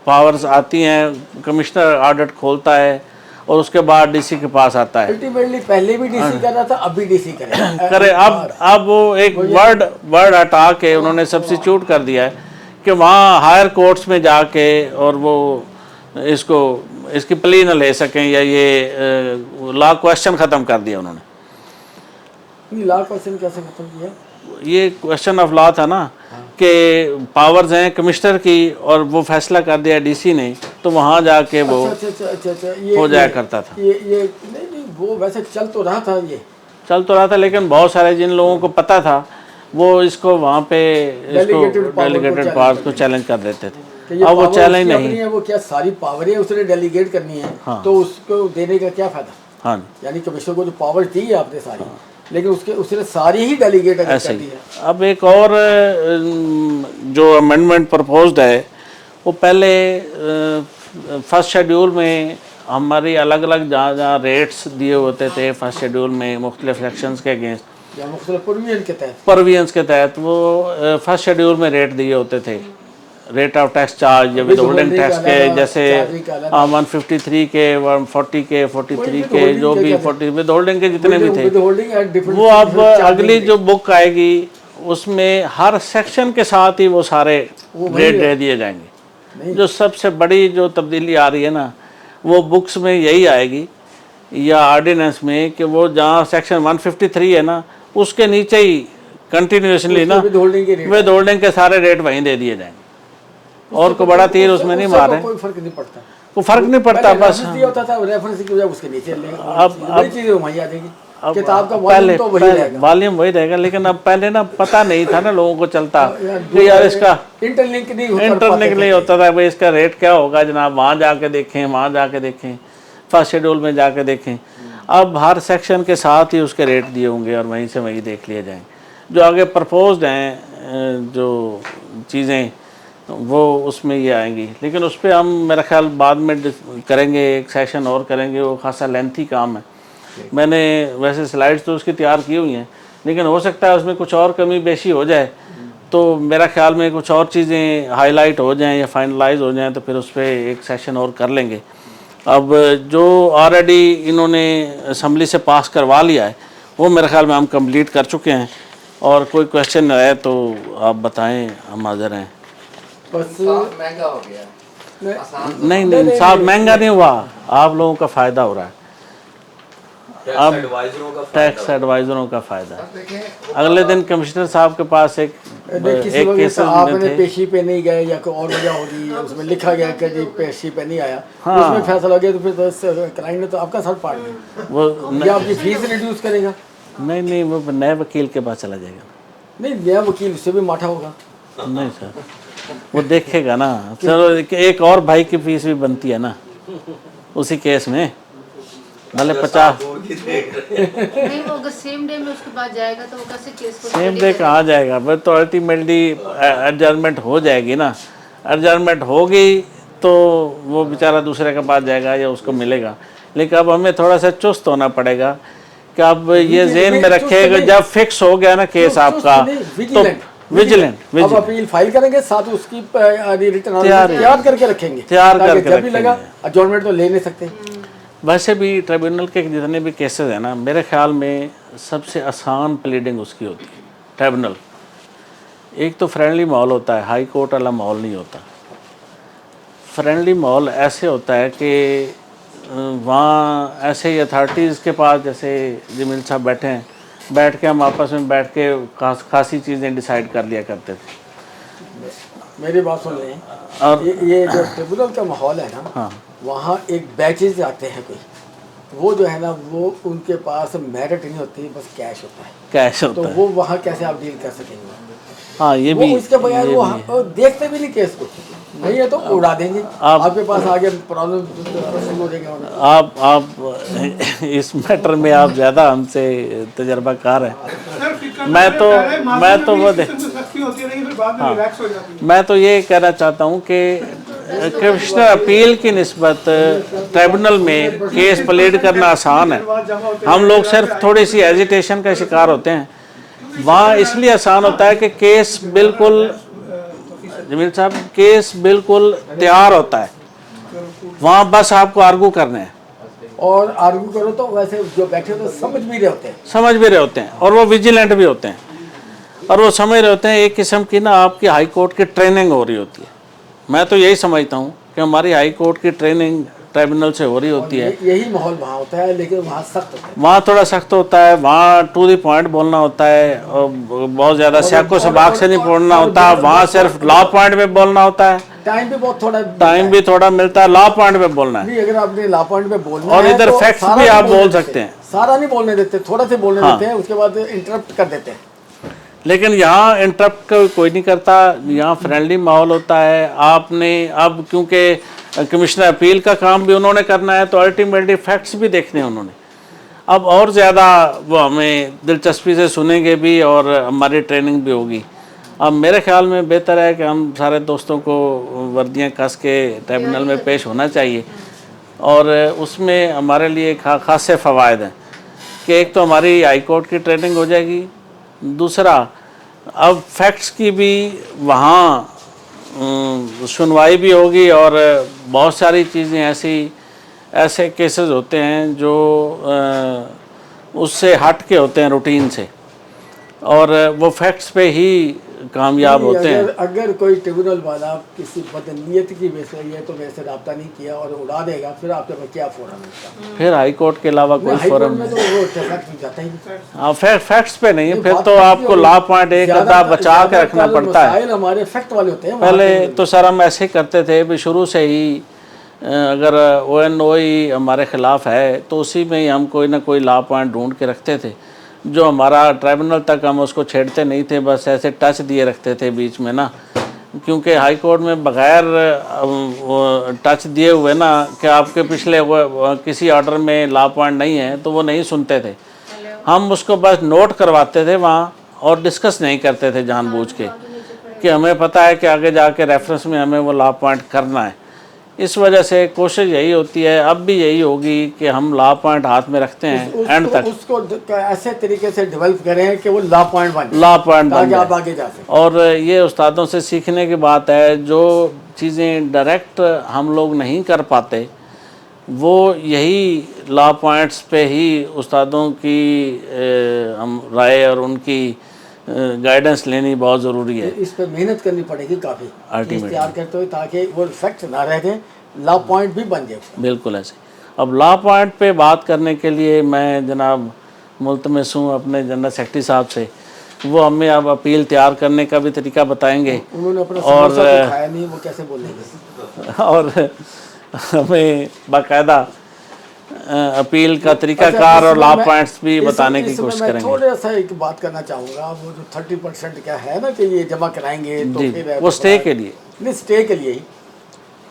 पावर्स आती हैं, कमिश्नर ऑडिट खोलता है और उसके बाद DC के पास आता है। अल्टीमेटली पहले भी DC कर रहा था, अब भी DC करे। अब वो एक वर्ड हटा के उन्होंने सब्स्टिट्यूट कर दिया है कि वहाँ हायर कोर्ट्स में जाके और वो इसकी प्ली न ले सकें, या ये लॉ क्वेश्चन ख़त्म कर दिया उन्होंने। लॉ क्वेश्चन कैसे खत्म किया? ये क्वेश्चन ऑफ लॉ था ना कि पावर्स हैं कमिश्नर की और वो फैसला कर दिया DC ने, तो वहाँ जाके वो हो जाया करता था। ये नहीं वो वैसे चल तो रहा था, ये चल तो रहा था, लेकिन बहुत सारे जिन लोगों को पता था वो इसको वहाँ पे डेलीगेटेड पावर्स को चैलेंज कर देते थे। अब वो चैलेंज नहीं है, वो क्या सारी पावरें उसने डेलीगेट करनी है, तो उसको देने का क्या फायदा? हाँ, यानी कमिश्नर को जो पावर दी है आपने सारी, लेकिन उसने सारी ही डेलीगेट ऐसे कर दी ही। है। अब एक और जो अमेंडमेंट प्रपोज्ड है वो पहले फर्स्ट शेड्यूल में हमारी अलग अलग जहाँ रेट्स दिए होते थे फर्स्ट शेड्यूल में मुख्तलिफ सेक्शंस के अगेंस्ट, या मुख्तलिफ प्रोविजन के तहत वो फर्स्ट शेड्यूल में रेट दिए होते थे रेट ऑफ टैक्स चार्ज या विद होल्डिंग टैक्स के, जैसे चार्जिंग का अलग, 153 के, 140 के, 43 के, जो भी 40 विद होल्डिंग के जितने भी थे, होल्डिंग एंड डिफरेंट वो अब अगली जो बुक आएगी उसमें हर सेक्शन के साथ ही वो सारे रेट दे दिए जाएंगे। जो सबसे बड़ी जो तब्दीली आ रही है ना, वो बुक्स में यही आएगी या ऑर्डिनेंस में, कि वो जहाँ सेक्शन 153 है ना, उसके नीचे ही कंटिन्यूसली ना विद होल्डिंग के सारे रेट वहीं दे दिए जाएंगे, और को बड़ा तीर उसमें नहीं मारे, कोई फर्क नहीं पड़ता, कोई फर्क नहीं पड़ता। बस होता था रेफरेंस की वजह उसके नीचे अब चीजें वहीं आ जाएगी, किताब का पहले वॉल्यूम तो वही रहेगा, वॉल्यूम वही रहेगा, लेकिन अब पहले ना पता नहीं था ना लोगों को चलता कि यार इसका इंटरलिंक नहीं होता था, भाई इसका रेट क्या होगा जनाब, वहाँ जाके देखें, वहाँ जाके देखें, फर्स्ट शेड्यूल में जाके देखें। अब हर सेक्शन के साथ ही उसके रेट दिए होंगे और वहीं से वहीं देख लिए जाएंगे। जो आगे प्रपोज्ड हैं जो चीज़ें, वो उसमें ये आएंगी, लेकिन उस पर हम मेरा ख्याल बाद में करेंगे, एक सेशन और करेंगे, वो खासा लेंथी काम है। मैंने वैसे स्लाइड्स तो उसकी तैयार की हुई हैं, लेकिन हो सकता है उसमें कुछ और कमी बेशी हो जाए, तो मेरा ख्याल में कुछ और चीज़ें हाईलाइट हो जाएं या फाइनलाइज हो जाएं, तो फिर उस पर एक सेशन और कर लेंगे। अब जो ऑलरेडी इन्होंने असम्बली से पास करवा लिया है, वो मेरे ख्याल में हम कंप्लीट कर चुके हैं, और कोई क्वेश्चन है तो आप बताएं, हम हाजिर हैं। बस महंगा हो गया, नहीं साहब, महंगा नहीं हुआ, आप लोगों का फ़ायदा हो रहा है, अब टैक्स एडवाइज़रों का फ़ायदा। अगले दिन कमिश्नर साहब के पास एक केस आपने पेशी पे नहीं गए या कोई और वजह होगी, उसमें लिखा गया कि जी पेशी पे नहीं आया, उसमें फैसला हो गया, तो फिर क्लाइंट ने तो आपका सर पाट लिया, वो या आपकी फीस रिड्यूस करेगा। नहीं, वो नए वकील के पास चला जाएगा। नहीं, नया वकील उससे भी माठा होगा। नहीं सर, वो देखेगा ना, चलो एक और भाई की फीस भी बनती है ना उसी केस में, भले 50 नहीं, वो अगर सेम डे में उसके बाद जाएगा तो वो कैसे केस को सेम डे कहाँ जाएगा, बस तो अल्टीमेटली एडजर्नमेंट हो जाएगी ना, एडजर्नमेंट होगी तो वो बेचारा दूसरे के पास जाएगा या उसको मिलेगा। लेकिन अब हमें थोड़ा सा चुस्त होना पड़ेगा कि अब ये ज़हन में रखेगा, जब फिक्स हो गया ना केस आपका, तो विजिलेंट अब अपील फाइल करेंगे, साथ उसकी रिटर्न तैयार करके रखेंगे, जब भी लगा एडजॉर्नमेंट तो ले नहीं सकते। वैसे भी ट्रिब्यूनल के जितने भी केसेस हैं ना, मेरे ख्याल में सबसे आसान प्लीडिंग उसकी होती है ट्रिब्यूनल। एक तो फ्रेंडली माहौल होता है, हाई कोर्ट वाला माहौल नहीं होता। फ्रेंडली माहौल ऐसे होता है कि वहाँ ऐसे ही अथॉरिटीज़ के पास, जैसे जमील साहब बैठे हैं, बैठ के हम आपस में बैठ के खासी चीज़ें डिसाइड कर लिया करते थे। मेरी बात सुन लें, और ये जो ट्रिब्यूनल का माहौल है ना, हाँ, वहाँ एक बैचेज आते हैं कोई, वो जो है ना, वो उनके पास मेरिट नहीं होती, बस कैश होता है, कैश होता तो है। वो वहाँ कैसे आप डील कर सकेंगे? हाँ, ये भी, इसके बगैर वो देखते भी नहीं केस को, नहीं है तो उड़ा देंगे, आपके पास आगे प्रॉब्लम शुरू हो जाएगा। आप इस मैटर में आप ज़्यादा हमसे तजर्बाकार हैं। मैं तो वो मैं तो ये कहना चाहता हूँ कि कमिश्नर अपील की निस्बत ट्रिब्यूनल में केस प्लेड करना आसान है। हम लोग सिर्फ थोड़ी सी हेजिटेशन का शिकार होते हैं। वहाँ इसलिए आसान होता है कि केस बिल्कुल, जमील साहब, केस बिल्कुल तैयार होता है, वहाँ बस आपको आर्गू करने हैं, और आर्गू करो तो वैसे जो बैठे तो समझ भी रहे होते हैं, और वो विजिलेंट भी होते हैं, और वो समझ रहे होते हैं। एक किस्म की ना आपकी हाई कोर्ट की ट्रेनिंग हो रही होती है। मैं तो यही समझता हूँ कि हमारी हाई कोर्ट की ट्रेनिंग ट्रिब्यूनल से हो रही होती है। यही माहौल वहाँ होता है, लेकिन वहाँ सख्त होता है, वहाँ थोड़ा सख्त होता है, वहाँ टू द पॉइंट बोलना होता है, और बहुत ज़्यादा स्याको सबाक से नहीं बोलना होता, वहाँ सिर्फ लॉ पॉइंट पे बोलना होता है, टाइम भी थोड़ा मिलता है, लॉ पॉइंट पे बोलना है। अगर आपने लॉ पॉइंट पे बोलना और इधर फैक्ट्स भी आप बोल सकते हैं, सारा नहीं बोलने देते, थोड़ा से बोलने देते हैं, उसके बाद इंटरप्ट कर देते हैं। लेकिन यहाँ इंटरप्ट कोई नहीं करता, यहाँ फ्रेंडली माहौल होता है। आपने अब क्योंकि कमिश्नर अपील का काम भी उन्होंने करना है, तो अल्टीमेटली फैक्ट्स भी देखने हैं उन्होंने। अब और ज़्यादा वो हमें दिलचस्पी से सुनेंगे भी, और हमारी ट्रेनिंग भी होगी। अब मेरे ख्याल में बेहतर है कि हम सारे दोस्तों को वर्दियाँ कस के ट्रिब्यूनल में पेश होना चाहिए, और उसमें हमारे लिए खासे फ़वायद हैं कि एक तो हमारी हाई कोर्ट की ट्रेनिंग हो जाएगी, दूसरा अब फैक्ट्स की भी वहाँ सुनवाई भी होगी और बहुत सारी चीज़ें ऐसे केसेस होते हैं जो उससे हट के होते हैं रूटीन से, और वो फैक्ट्स पे ही कामयाब होते हैं। अगर कोई ट्रिब्यूनल वाला किसी बदनीयत की वजह से ये तो वैसे रब्ता नहीं किया और उड़ा देगा, फिर आपके पास क्या फोरम है? फिर हाई कोर्ट के अलावा कोई फोरम में तो वो फैक्ट जाता ही नहीं। हाँ, फैक्ट्स पे नहीं, फिर तो आपको लॉ पॉइंट एक आधा बचा के रखना पड़ता है। हमारे फैक्ट वाले होते हैं। पहले तो सर हम ऐसे करते थे भी शुरू से ही, अगर ONOE हमारे ख़िलाफ़ है तो उसी में ही हम कोई ना कोई लॉ पॉइंट ढूंढ के रखते थे, जो हमारा ट्राइब्यूनल तक हम उसको छेड़ते नहीं थे, बस ऐसे टच दिए रखते थे बीच में ना, क्योंकि हाई कोर्ट में बग़ैर टच दिए हुए ना कि आपके पिछले किसी ऑर्डर में लॉ पॉइंट नहीं है तो वो नहीं सुनते थे। हम उसको बस नोट करवाते थे वहाँ और डिस्कस नहीं करते थे जानबूझ के, कि हमें पता है कि आगे जाके रेफरेंस में हमें वो लॉ पॉइंट करना है। इस वजह से कोशिश यही होती है, अब भी यही होगी कि हम लॉ पॉइंट हाथ में रखते हैं एंड तक, उसको ऐसे तरीके से डेवलप करें कि वो लॉ पॉइंट बन जाए, आप आगे जा सकें। और ये उस्तादों से सीखने की बात है, जो चीज़ें डायरेक्ट हम लोग नहीं कर पाते वो यही लॉ पॉइंट्स पे ही उस्तादों की हम राय और उनकी गाइडेंस लेनी बहुत ज़रूरी है। इस पे मेहनत करनी पड़ेगी काफ़ी तैयार करते हुए, ताकि वो फैक्ट ना रह जाए, लॉ पॉइंट भी बन जाए। बिल्कुल ऐसे। अब लॉ पॉइंट पे बात करने के लिए मैं जनाब मुल्तमस हूँ अपने जनरल सेक्रेटरी साहब से, वो हमें अब अपील तैयार करने का भी तरीका बताएंगे। उन्होंने अपना और समोसा तो खाया नहीं, वो कैसे बोलेंगे? और हमें बाकायदा अपील का तरीकाकार और लॉ पॉइंट्स भी बताने की कोशिश करेंगे। थोड़ा सा एक बात करना चाहूँगा, वो जो 30% क्या है ना कि ये जमा कराएंगे तो फिर वो स्टे के लिए नहीं, स्टे के लिए ही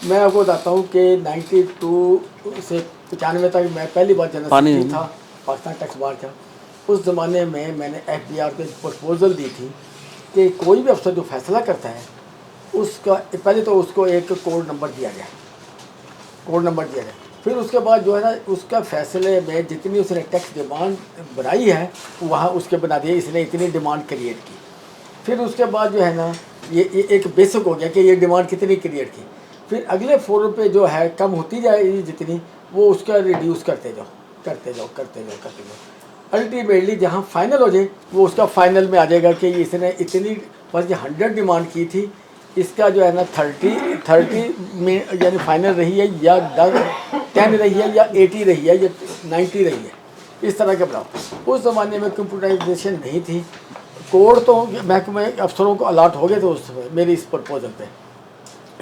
मैं आपको बताता हूँ कि 92 से 95 तक मैं पहली बार जनरल सेक्रेटरी था पाकिस्तान टैक्स बार का। उस ज़माने में मैंने FBR को एक प्रपोजल दी थी कि कोई भी अफसर जो फैसला करता है उसका पहले तो उसको एक कोड नंबर दिया जाए, फिर उसके बाद जो है ना उसका फैसले में जितनी उसने टैक्स डिमांड बनाई है वहाँ उसके बना दिया, इसने इतनी डिमांड क्रिएट की। फिर उसके बाद जो है ना ये एक बेसिक हो गया कि ये डिमांड कितनी क्रिएट की। फिर अगले फोरम पे जो है कम होती जाएगी जितनी, वो उसका रिड्यूस करते जाओ। अल्टीमेटली जहाँ फाइनल हो जाए वो उसका फाइनल में आ जाएगा कि इसने इतनी बस 100 डिमांड की थी, इसका जो है ना 30 में यानी फाइनल रही है, या 10 रही है, या 80 रही है, या 90 रही है, इस तरह के बनाओ। उस ज़माने में कंप्यूटराइजेशन नहीं थी, कोड तो महकमे अफसरों को अलाट हो गए थे उस समय मेरी इस प्रपोजल पे,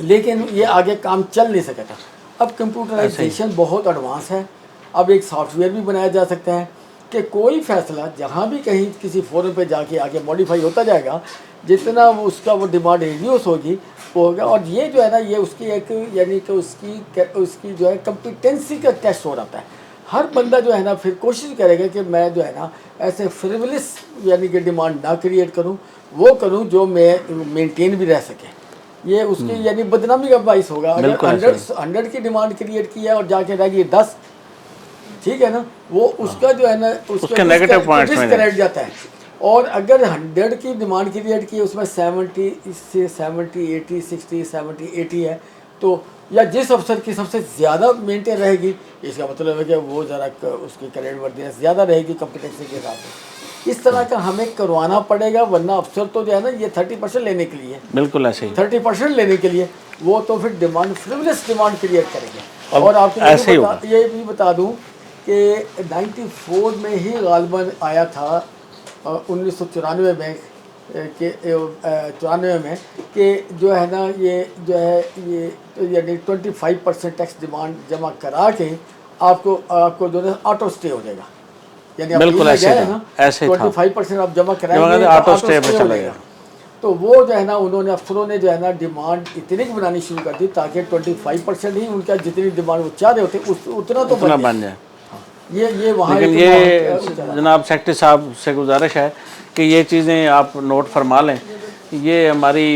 लेकिन ये आगे काम चल नहीं सका था। अब कंप्यूटराइजेशन बहुत एडवांस है, अब एक सॉफ्टवेयर भी बनाया जा सकता है कि कोई फैसला जहाँ भी कहीं किसी फोरम पे जाके आगे मॉडिफाई होता जाएगा, जितना उसका वो डिमांड रिड्यूस होगी वो होगा। और ये जो है ना ये उसकी एक यानी कि उसकी जो है कम्पिटेंसी का टेस्ट हो रहा है। हर बंदा जो है ना फिर कोशिश करेगा कि मैं जो है ना ऐसे फ्रिवलिस यानी कि डिमांड ना क्रिएट करूं, वो करूं जो मैं मेंटेन भी रह सके। ये उसकी यानी बदनामी का बाइस होगा। अगर 100 की डिमांड क्रिएट की है और जाके रह गई 10, ठीक है ना, वो उसका जो है ना उसका नेगेटिव पॉइंट डिस्करेक्ट जाता है। और अगर 100 की डिमांड क्रिएट की उसमें 70 से 70 80 60 70 80 है, तो या जिस अफसर की सबसे ज़्यादा मेंटेन रहेगी, इसका मतलब है कि वो ज़रा उसकी क्रेडिट वर्दीनेस ज़्यादा रहेगी कॉम्पिटेंसी के हिसाब से। इस तरह का हमें करवाना पड़ेगा, वरना अफसर तो जो है ना ये 30% लेने के लिए, बिल्कुल ऐसे ही 30% लेने के लिए वो तो फिर डिमांड फ्रिवलेस डिमांड क्रिएट करेंगे। और आपको ये भी बता दूँ कि 94 में ही गालिबन आया था 1994 में कि 94 में कि जो है ना ये जो है ये यानी 25% टैक्स डिमांड जमा करा के आपको जो है ऑटो स्टे हो जाएगा। यानी बिल्कुल ऐसे है ना, ऐसे 25% आप जमा कराएंगे ऑटो स्टे पे चलेगा। तो वो जो है ना उन्होंने अफसरों ने जो है ना डिमांड इतनी की बनानी शुरू कर दी ताकि 25% ही उनका जितनी डिमांड वो चाह रहे होते उतना तो बन जाए। ये वहाँ लेकिन ये जनाब सेक्रेटरी साहब से गुजारिश है कि ये चीज़ें आप नोट फरमा लें, ये हमारी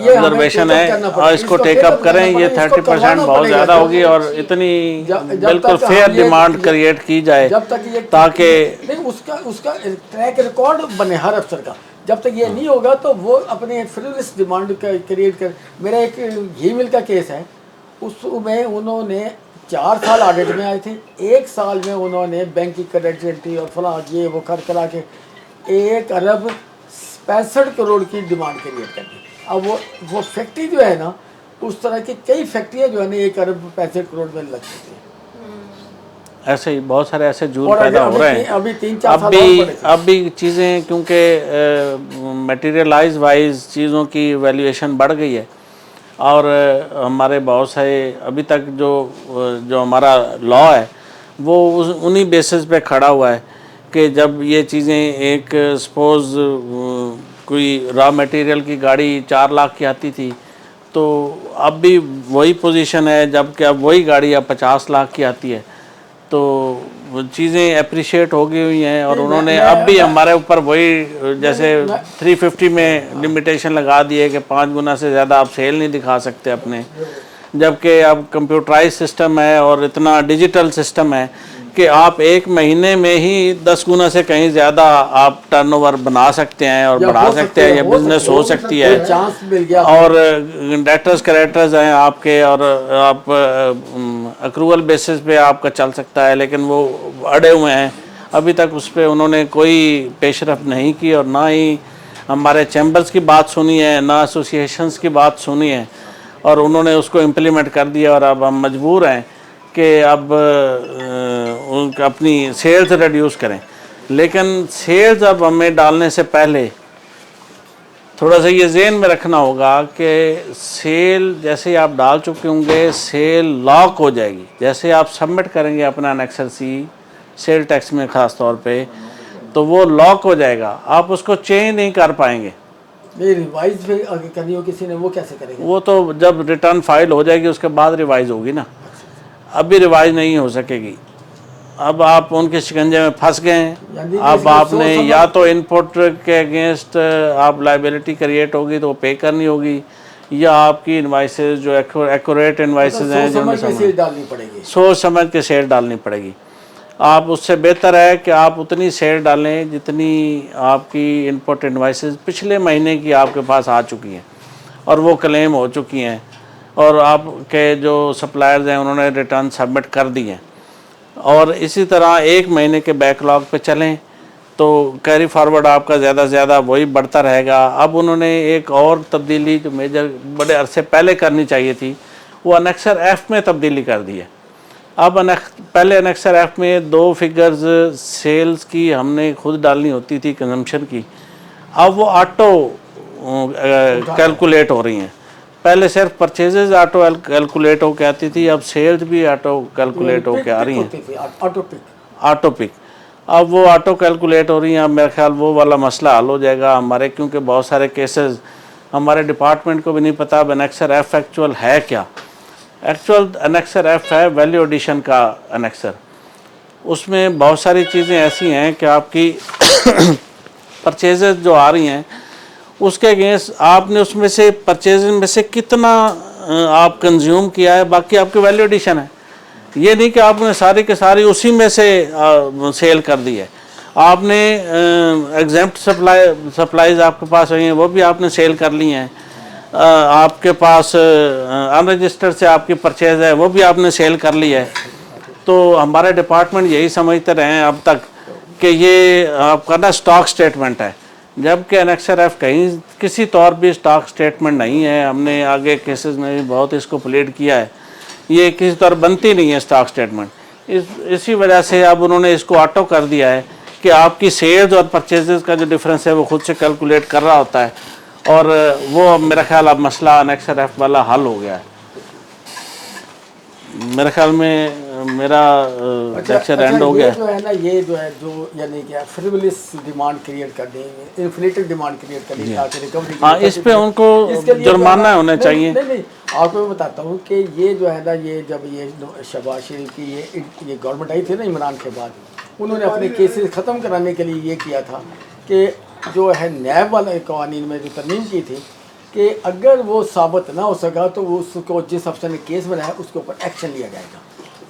ऑब्जर्वेशन है और इसको टेकअप करें। ये 30% बहुत ज़्यादा होगी और इतनी बिल्कुल फेयर डिमांड क्रिएट की जाए जब तक ये ताकि उसका ट्रैक रिकॉर्ड बने हर अफसर का जब तक ये नहीं होगा तो वो अपने फ्रिवलेस डिमांड क्रिएट कर। मेरा एक घी मिल का केस है, उसमें उन्होंने 4 साल ऑडिट में आए थे, 1 साल में उन्होंने बैंक की क्रेडिट और फला ये वो कर करा के 1 अरब 65 करोड़ की डिमांड क्रिएट कर दी। अब वो फैक्ट्री जो है ना, उस तरह की कई फैक्ट्रियाँ जो है ना 1 अरब 65 करोड़ में लग सकती है। ऐसे ही बहुत सारे ऐसे जूल और पैदा हो रहे हैं। अभी 3-4 साल अब भी चीज़ें क्योंकि मटेरियलाइज वाइज चीज़ों की वैल्यूएशन बढ़ गई है, और हमारे बहुत सारे अभी तक जो हमारा लॉ है वो उन्हीं बेसिस पे खड़ा हुआ है कि जब ये चीज़ें एक सपोज़ कोई रॉ मटेरियल की गाड़ी 4 लाख की आती थी, तो अब भी वही पोजीशन है, जबकि अब वही गाड़ी अब 50 लाख की आती है। तो चीज़ें अप्रिशिएट हो गई हुई हैं, और उन्होंने अब भी हमारे ऊपर वही जैसे 350 में लिमिटेशन लगा दी है कि 5 गुना से ज़्यादा आप सेल नहीं दिखा सकते अपने, जबकि अब कंप्यूटराइज सिस्टम है और इतना डिजिटल सिस्टम है कि आप 1 महीने में ही 10 गुना से कहीं ज़्यादा आप टर्नओवर बना सकते हैं और बढ़ा सकते हैं, या बिजनेस हो सकती है। चांस मिल गया और डेटर्स करेक्टर्स हैं आपके, और आप अक्रूवल बेसिस पे आपका चल सकता है, लेकिन वो अड़े हुए हैं। अभी तक उस पर उन्होंने कोई पेशरफ नहीं की, और ना ही हमारे चैम्बर्स की बात सुनी है, ना एसोसिएशंस की बात सुनी है, और उन्होंने उसको इम्प्लीमेंट कर दिया। और अब हम मजबूर हैं कि अब अपनी सेल्स रिड्यूस करें, लेकिन सेल्स अब हमें डालने से पहले थोड़ा सा ये ज़हन में रखना होगा कि सेल जैसे ही आप डाल चुके होंगे, सेल लॉक हो जाएगी। जैसे आप सबमिट करेंगे अपना एनेक्सर सी सेल टैक्स में ख़ास तौर पे, तो वो लॉक हो जाएगा, आप उसको चेंज नहीं कर पाएंगे। नहीं, रिवाइज पे अगर करनी हो किसी ने, वो कैसे करेगा? वो तो जब रिटर्न फाइल हो जाएगी उसके बाद रिवाइज होगी ना, अभी रिवाइज नहीं हो सकेगी। अब आप उनके शिकंजे में फंस गए हैं। अब आपने या तो इनपुट के अगेंस्ट आप लाइबिलिटी क्रिएट होगी तो वो पे करनी होगी, या आपकी इनवाइसेस जो एक्यूरेट इनवाइसेस हैं जो डालनी पड़ेगी, सोच समझ के सेल डालनी पड़ेगी। आप उससे बेहतर है कि आप उतनी सेल डालें जितनी आपकी इनपुट इनवाइसेस पिछले महीने की आपके पास आ चुकी हैं और वो क्लेम हो चुकी हैं, और आपके जो सप्लायर्स हैं उन्होंने रिटर्न सबमिट कर दिए हैं। और इसी तरह 1 महीने के बैकलॉग पे चलें तो कैरी फॉरवर्ड आपका ज़्यादा से ज़्यादा वही बढ़ता रहेगा। अब उन्होंने एक और तब्दीली जो मेजर बड़े अरसे पहले करनी चाहिए थी, वो अनेक्सर एफ़ में तब्दीली कर दी है। अब पहले अनेक्सर एफ़ में 2 फिगर्स सेल्स की हमने खुद डालनी होती थी कंजम्पशन की, अब वो ऑटो कैलकुलेट हो रही हैं। पहले सिर्फ परचेजेज ऑटो कैलकुलेट होकर आती थी, अब सेल्स भी ऑटो कैलकुलेट होकर आ रही हैं, ऑटो पिक। अब वो ऑटो कैलकुलेट हो रही हैं। अब मेरा ख्याल वो वाला मसला हल हो जाएगा हमारे, क्योंकि बहुत सारे केसेस हमारे डिपार्टमेंट को भी नहीं पता अब अनेक्सर एफ एक्चुअल है क्या। एक्चुअल अनेक्सर एफ है वैल्यू एडिशन का अनेक्सर। उसमें बहुत सारी चीज़ें ऐसी हैं कि आपकी परचेजेज जो आ रही हैं उसके अगेंस्ट आपने उसमें से परचेज में से कितना आप कंज्यूम किया है, बाकी आपकी वैल्यू एडिशन है। ये नहीं कि आपने सारी के सारी उसी में से सेल कर दी है। आपने एग्जेम्प्ट सप्लाईज आपके पास हुई हैं वो भी आपने सेल कर ली हैं। आपके पास अनरजिस्टर्ड से आपकी परचेज है वो भी आपने सेल कर ली है। तो हमारे डिपार्टमेंट यही समझते रहे हैं अब तक कि ये आपका ना स्टॉक स्टेटमेंट है, जबकि अनेक्सर एफ कहीं किसी तौर भी स्टॉक स्टेटमेंट नहीं है। हमने आगे केसेस में भी बहुत इसको प्लेड किया है, ये किसी तौर बनती नहीं है स्टॉक स्टेटमेंट। इसी वजह से अब उन्होंने इसको ऑटो कर दिया है कि आपकी सेल्स और परचेजेस का जो डिफरेंस है वो खुद से कैलकुलेट कर रहा होता है, और वो मेरा ख्याल अब मसला अनेक्सर एफ वाला हल हो गया है। मेरे ख्याल में मेरा लेक्चर एंड हो गया। जो है ना, ये जो है जो यानी कि फ्रिवलेस डिमांड क्रिएट कर देंगे, इन्फ्लेटेड डिमांड क्रिएट कर देंगे ताकि रिकवरी। हाँ, इस पे उनको जुर्माना होना चाहिए। नहीं, आपको मैं बताता हूँ कि ये जो है ना, ये जब ये शहबाज शरीफ की ये गवर्नमेंट आई थी ना इमरान के बाद, उन्होंने अपने केसेस ख़त्म कराने के लिए ये किया था कि जो है नैब वाले कानून में जो तरमीम की थी कि अगर वो साबित ना हो सका तो वो उसको जिस अफसर ने केस बनाया उसके ऊपर एक्शन लिया जाएगा।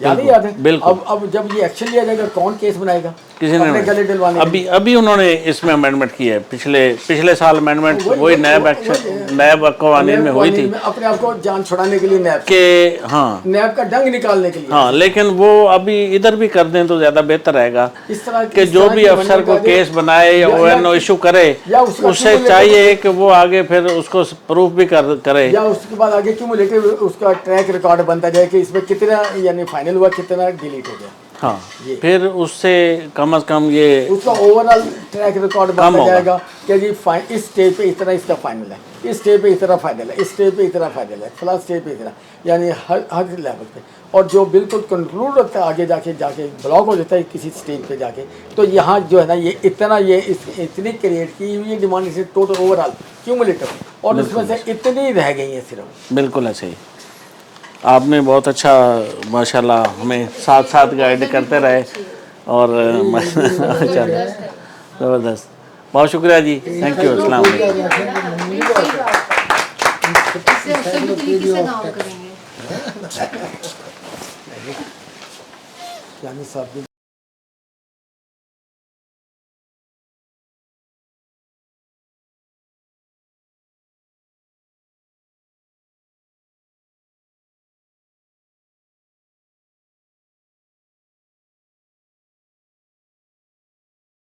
याद ही याद है। अब जब ये एक्शन लिया जाएगा कौन केस बनाएगा? किसी अपने ने गले दिलवाने के लिए। अभी उन्होंने इसमें अमेंडमेंट की है, पिछले साल अमेंडमेंट वही नैब कवानीन में हुई थी अपने आप को जान छुड़ाने के लिए नैब कि हाँ का डंग निकालने के लिए। हाँ, लेकिन वो अभी इधर भी कर दें तो ज़्यादा बेहतर रहेगा इस तरह कि जो भी अफसर को केस बनाए या ONO इशू करे, उससे चाहिए कि वो आगे फिर उसको प्रूफ भी करे, या उसके बाद आगे क्यूमुलेटिव उसका ट्रैक रिकॉर्ड बनता जाए कि इसमें कितना यानी फाइनल हुआ, कितना डिलीट हो गया। हाँ, फिर उससे कम से कम ये उसका ओवरऑल ट्रैक रिकॉर्ड बनता होगा। जाएगा कि जी इस स्टेज पे इतना इसका फाइनल है, इस स्टेज पे इतना फाइनल है, इस स्टेज पे इतना फाइनल है, फला स्टेज पे इतना, यानी हर लेवल पे। और जो बिल्कुल कंक्लूड होता है आगे जाके ब्लॉक हो जाता है किसी स्टेज पे जाके, तो यहाँ जो है ना ये इतना इतनी क्रिएट की हुई डिमांड इसे टोटल ओवरऑल क्यूमुलेटिव, और उसमें से इतनी रह गई है सिर्फ। बिल्कुल ऐसे ही। आपने बहुत अच्छा माशाल्लाह हमें साथ साथ गाइड करते रहे और ज़बरदस्त, बहुत शुक्रिया जी, थैंक यू, अस्सलाम वालेकुम। इससे उससे भी तरीके से काम करेंगे। यानी साहब